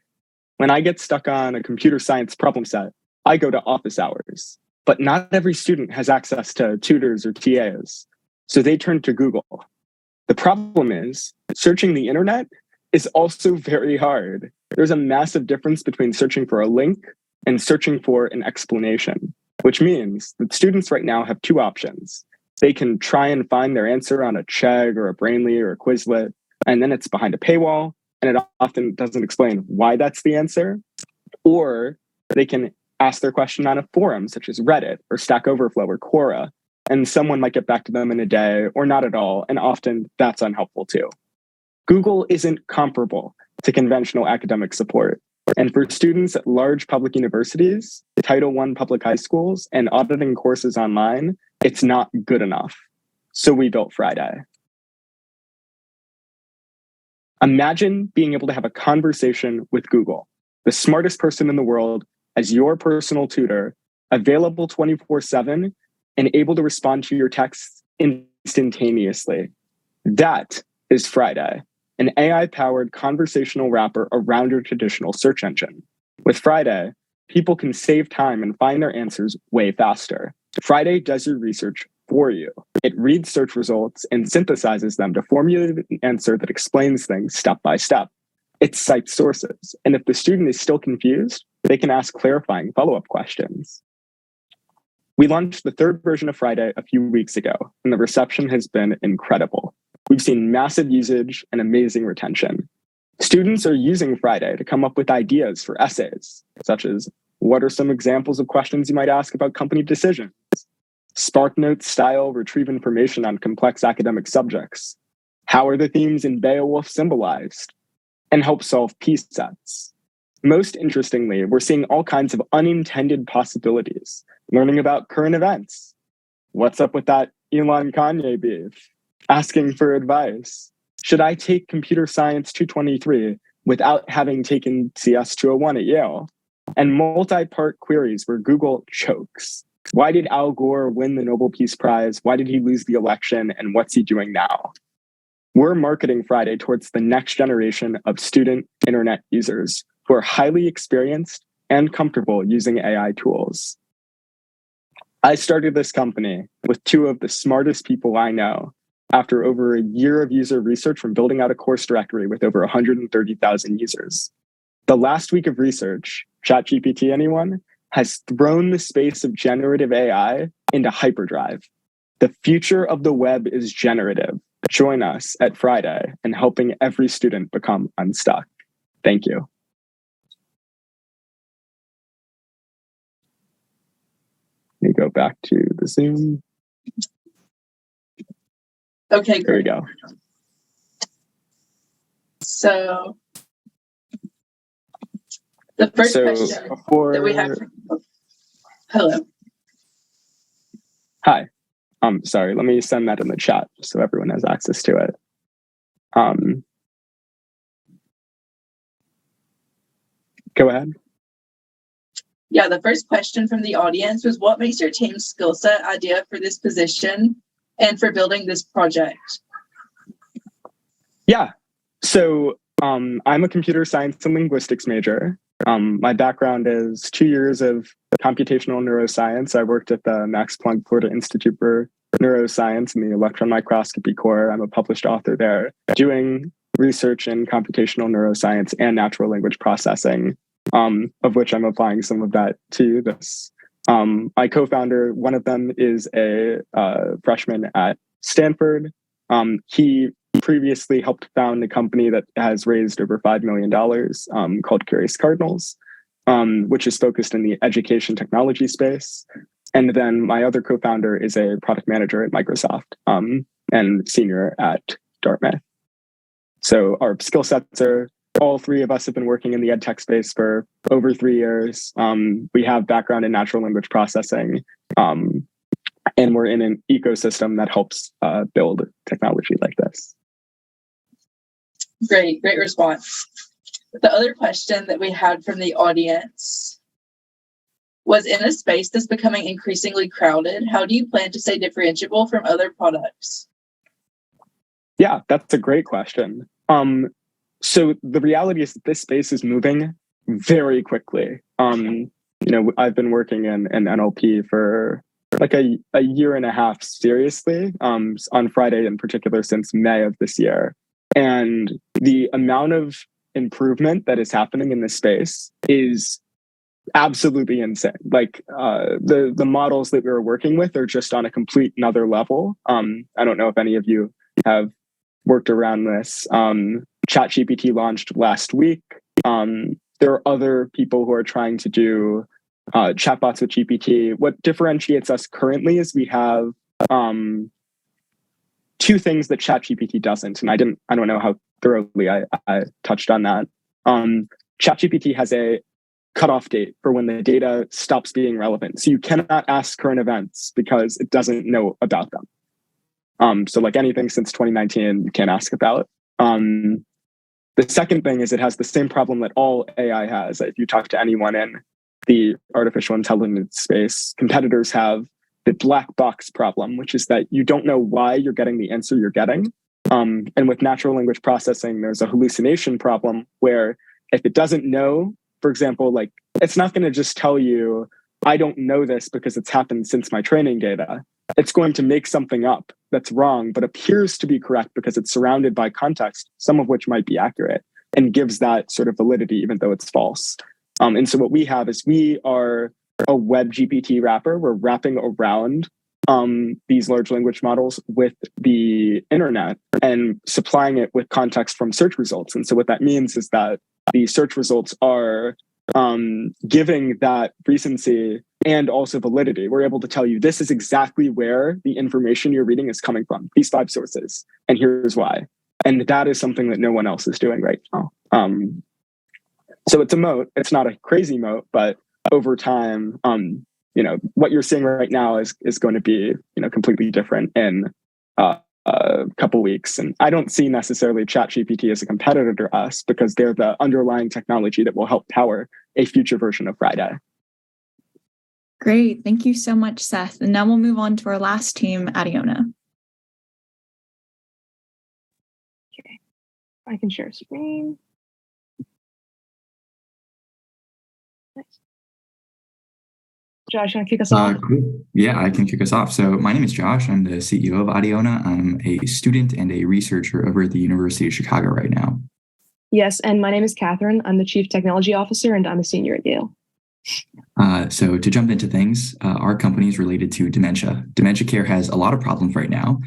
When I get stuck on a computer science problem set, I go to office hours. But not every student has access to tutors or TAs, so they turn to Google. The problem is, searching the internet is also very hard. There's a massive difference between searching for a link and searching for an explanation, which means that students right now have 2 options. They can try and find their answer on a Chegg or a Brainly or a Quizlet, and then it's behind a paywall, and it often doesn't explain why that's the answer. Or they can ask their question on a forum such as Reddit or Stack Overflow or Quora, and someone might get back to them in a day or not at all, and often that's unhelpful too. Google isn't comparable to conventional academic support, and for students at large public universities, Title I public high schools, and auditing courses online, it's not good enough. So we built Friday. Imagine being able to have a conversation with Google, the smartest person in the world, as your personal tutor, available 24/7, and able to respond to your texts instantaneously. That is Friday, an AI-powered conversational wrapper around your traditional search engine. With Friday, people can save time and find their answers way faster. Friday does your research for you. It reads search results and synthesizes them to formulate an answer that explains things step by step. It cites sources, and if the student is still confused, they can ask clarifying follow-up questions. We launched the third version of Friday a few weeks ago, and the reception has been incredible. We've seen massive usage and amazing retention. Students are using Friday to come up with ideas for essays, such as, what are some examples of questions you might ask about company decisions? SparkNotes style retrieve information on complex academic subjects. How are the themes in Beowulf symbolized? And help solve piece sets. Most interestingly, we're seeing all kinds of unintended possibilities, learning about current events. What's up with that Elon Kanye beef? Asking for advice. Should I take Computer Science 223 without having taken CS 201 at Yale? And multi-part queries where Google chokes. Why did Al Gore win the Nobel Peace Prize? Why did he lose the election? And what's he doing now? We're marketing Friday towards the next generation of student internet users who are highly experienced and comfortable using AI tools. I started this company with two of the smartest people I know after over a year of user research from building out a course directory with over 130,000 users. The last week of research, ChatGPT anyone, has thrown the space of generative AI into hyperdrive. The future of the web is generative. Join us at Friday in helping every student become unstuck. Thank you. Let me go back to the Zoom. Okay, there we go. So the first question that we have. Hello. Hi. Sorry, let me send that in the chat so everyone has access to it. Go ahead. Yeah, the first question from the audience was, what makes your team's skill set idea for this position and for building this project? Yeah, so I'm a computer science and linguistics major. My background is 2 years of computational neuroscience. I worked at the Max Planck Florida Institute for Neuroscience in the electron microscopy core. I'm a published author there, doing research in computational neuroscience and natural language processing, of which I'm applying some of that to this. My co-founder, one of them is a freshman at Stanford. He previously helped found a company that has raised over $5 million called Curious Cardinals, which is focused in the education technology space. And then my other co-founder is a product manager at Microsoft and senior at Dartmouth. So our skill sets are, all three of us have been working in the ed tech space for over 3 years. We have background in natural language processing, and we're in an ecosystem that helps build technology like this. Great response. The other question that we had from the audience was, in a space that's becoming increasingly crowded, how do you plan to stay differentiable from other products? Yeah, that's a great question. So the reality is that this space is moving very quickly. I've been working in NLP for like a year and a half seriously, on Friday in particular since May of this year. And the amount of improvement that is happening in this space is absolutely insane. Like the models that we were working with are just on a complete another level. I don't know if any of you have worked around this. ChatGPT launched last week. There are other people who are trying to do chatbots with GPT. What differentiates us currently is we have two things that ChatGPT doesn't, and I don't know how thoroughly I touched on that. ChatGPT has a cutoff date for when the data stops being relevant. So you cannot ask current events because it doesn't know about them. So like anything since 2019, you can't ask about. The second thing is it has the same problem that all AI has. If you talk to anyone in the artificial intelligence space, competitors have the black box problem, which is that you don't know why you're getting the answer you're getting. And with natural language processing, there's a hallucination problem where if it doesn't know, for example, like it's not going to just tell you, I don't know this because it's happened since my training data. It's going to make something up that's wrong, but appears to be correct because it's surrounded by context, some of which might be accurate, and gives that sort of validity, even though it's false. And so what we have is we are a web GPT wrapper. We're wrapping around these large language models with the internet and supplying it with context from search results. And so what that means is that the search results are giving that recency and also validity. We're able to tell you this is exactly where the information you're reading is coming from, these 5 sources, and here's why. And that is something that no one else is doing right now. So it's a moat. It's not a crazy moat, but over time, what you're seeing right now is going to be, completely different in a couple weeks. And I don't see necessarily ChatGPT as a competitor to us because they're the underlying technology that will help power a future version of Friday. Great. Thank you so much, Seth. And now we'll move on to our last team, Adiona. Okay. I can share screen. Nice. Josh, you want to kick us off? Cool. Yeah, I can kick us off. So my name is Josh. I'm the CEO of Adiona. I'm a student and a researcher over at the University of Chicago right now. Yes, and my name is Catherine. I'm the Chief Technology Officer, and I'm a senior at Yale. So to jump into things, our company is related to dementia. Dementia care has a lot of problems right now.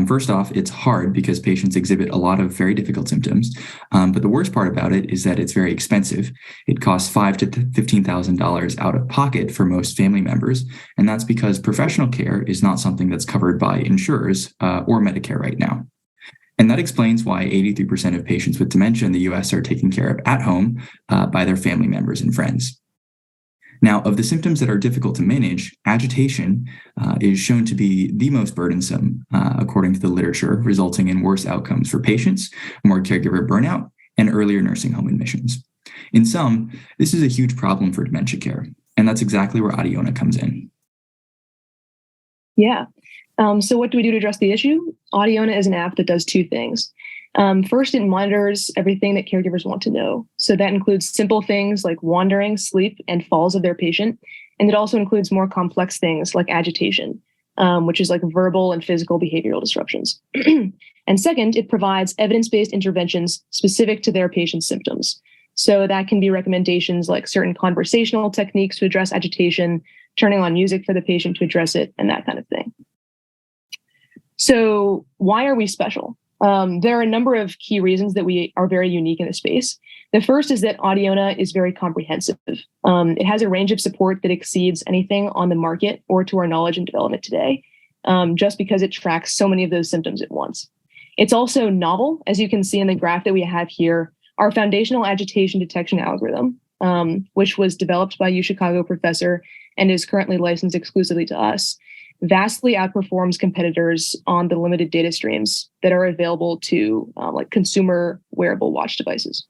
First off, it's hard because patients exhibit a lot of very difficult symptoms. But the worst part about it is that it's very expensive. It costs $5,000 to $15,000 out of pocket for most family members. And that's because professional care is not something that's covered by insurers or Medicare right now. And that explains why 83% of patients with dementia in the US are taken care of at home by their family members and friends. Now, of the symptoms that are difficult to manage, agitation is shown to be the most burdensome, according to the literature, resulting in worse outcomes for patients, more caregiver burnout, and earlier nursing home admissions. In sum, this is a huge problem for dementia care, and that's exactly where Adiona comes in. Yeah. So what do we do to address the issue? Adiona is an app that does 2 things. First, it monitors everything that caregivers want to know. So that includes simple things like wandering, sleep, and falls of their patient. And it also includes more complex things like agitation, which is like verbal and physical behavioral disruptions. And second, it provides evidence-based interventions specific to their patient's symptoms. So that can be recommendations like certain conversational techniques to address agitation, turning on music for the patient to address it, and that kind of thing. So why are we special? There are a number of key reasons that we are very unique in the space. The first is that Adiona is very comprehensive. It has a range of support that exceeds anything on the market or to our knowledge and development today, just because it tracks so many of those symptoms at once. It's also novel, as you can see in the graph that we have here. Our foundational agitation detection algorithm, which was developed by UChicago professor and is currently licensed exclusively to us, vastly outperforms competitors on the limited data streams that are available to like consumer wearable watch devices.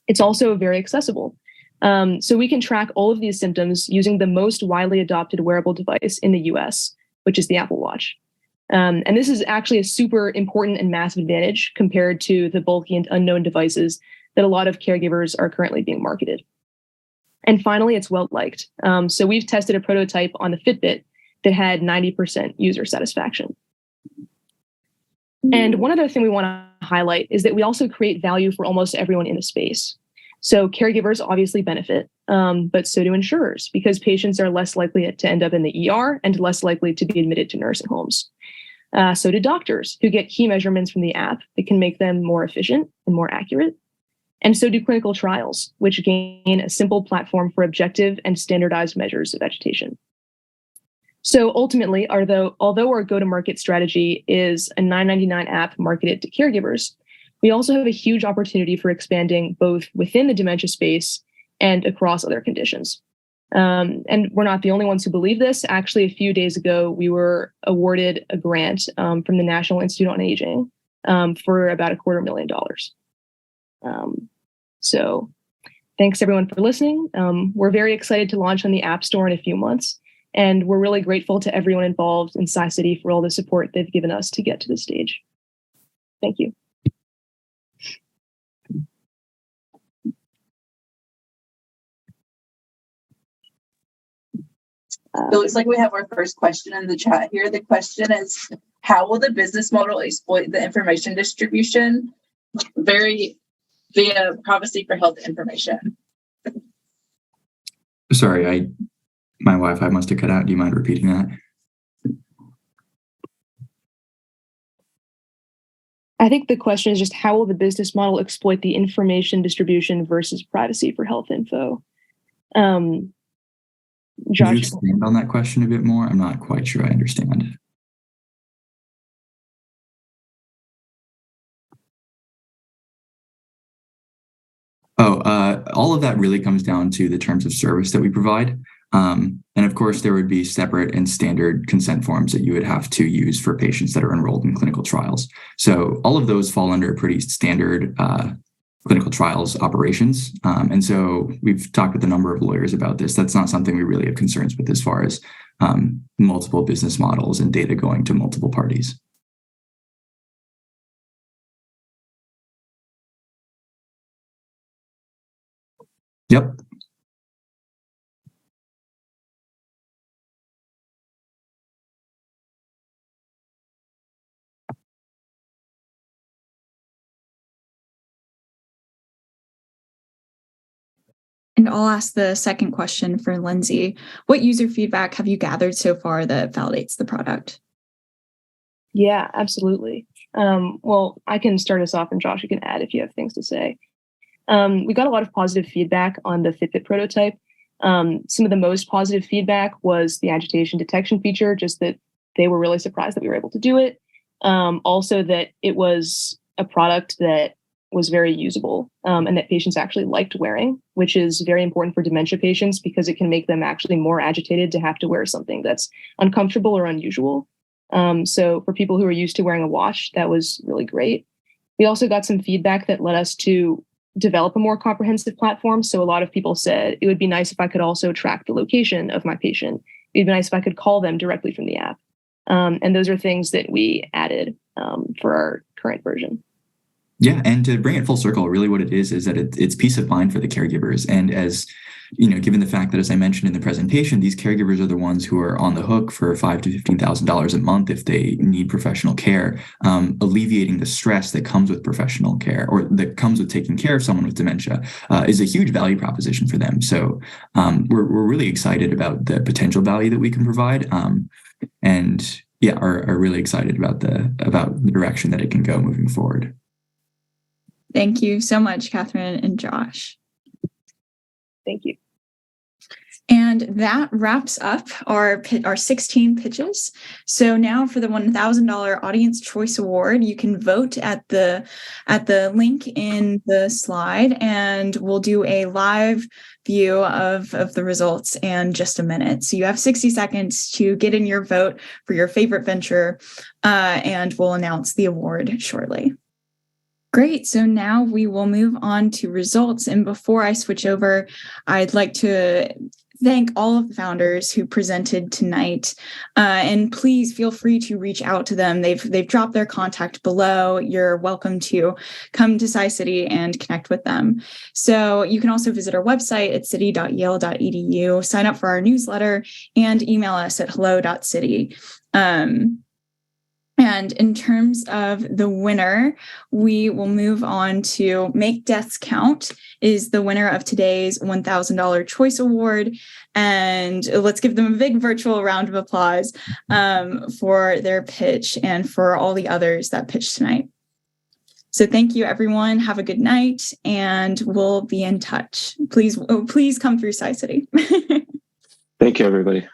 It's also very accessible. So we can track all of these symptoms using the most widely adopted wearable device in the US, which is the Apple Watch. And this is actually a super important and massive advantage compared to the bulky and unknown devices that a lot of caregivers are currently being marketed. And finally, it's well-liked. So we've tested a prototype on the Fitbit that had 90% user satisfaction. And one other thing we want to highlight is that we also create value for almost everyone in the space. So caregivers obviously benefit, but so do insurers because patients are less likely to end up in the ER and less likely to be admitted to nursing homes. So do doctors who get key measurements from the app that can make them more efficient and more accurate. And so do clinical trials, which gain a simple platform for objective and standardized measures of agitation. So ultimately, although our go-to-market strategy is a $9.99 app marketed to caregivers, we also have a huge opportunity for expanding both within the dementia space and across other conditions. And we're not the only ones who believe this. Actually, a few days ago, we were awarded a grant from the National Institute on Aging for about $250,000. So thanks everyone for listening. We're very excited to launch on the App Store in a few months. And we're really grateful to everyone involved in SciCity for all the support they've given us to get to this stage. Thank you. It looks like we have our first question in the chat here. The question is, how will the business model exploit the information distribution via privacy for health information? Sorry, my Wi-Fi must have cut out. Do you mind repeating that? I think the question is just how will the business model exploit the information distribution versus privacy for health info? Josh, can you expand on that question a bit more? I'm not quite sure I understand. All of that really comes down to the terms of service that we provide. And of course, there would be separate and standard consent forms that you would have to use for patients that are enrolled in clinical trials. So all of those fall under pretty standard clinical trials operations. And so we've talked with a number of lawyers about this. That's not something we really have concerns with as far as multiple business models and data going to multiple parties. Yep. And I'll ask the second question for Lindsay. What user feedback have you gathered so far that validates the product? Yeah, absolutely. Well, I can start us off and Josh, you can add if you have things to say. We got a lot of positive feedback on the Fitbit prototype. Some of the most positive feedback was the agitation detection feature, just that they were really surprised that we were able to do it. Also that it was a product that was very usable and that patients actually liked wearing, which is very important for dementia patients because it can make them actually more agitated to have to wear something that's uncomfortable or unusual. So for people who are used to wearing a watch, that was really great. We also got some feedback that led us to develop a more comprehensive platform. So a lot of people said it would be nice if I could also track the location of my patient. It'd be nice if I could call them directly from the app. And those are things that we added for our current version. Yeah, and to bring it full circle, really what it is that it's peace of mind for the caregivers. And as you know, given the fact that, as I mentioned in the presentation, these caregivers are the ones who are on the hook for $5,000 to $15,000 a month if they need professional care, alleviating the stress that comes with professional care or that comes with taking care of someone with dementia is a huge value proposition for them. So we're really excited about the potential value that we can provide, and yeah, are really excited about the direction that it can go moving forward. Thank you so much, Catherine and Josh. Thank you. And that wraps up our 16 pitches. So now for the $1,000 Audience Choice Award, you can vote at the link in the slide, and we'll do a live view of the results in just a minute. So you have 60 seconds to get in your vote for your favorite venture, and we'll announce the award shortly. Great. So now we will move on to results. And before I switch over, I'd like to thank all of the founders who presented tonight. And please feel free to reach out to them. They've dropped their contact below. You're welcome to come to SciCity and connect with them. So you can also visit our website at city.yale.edu, sign up for our newsletter, and email us at hello.city. And in terms of the winner, we will move on to Make Deaths Count is the winner of today's $1,000 Choice Award. And let's give them a big virtual round of applause for their pitch and for all the others that pitched tonight. So thank you, everyone. Have a good night, and we'll be in touch. Please come through SciCity. Thank you, everybody.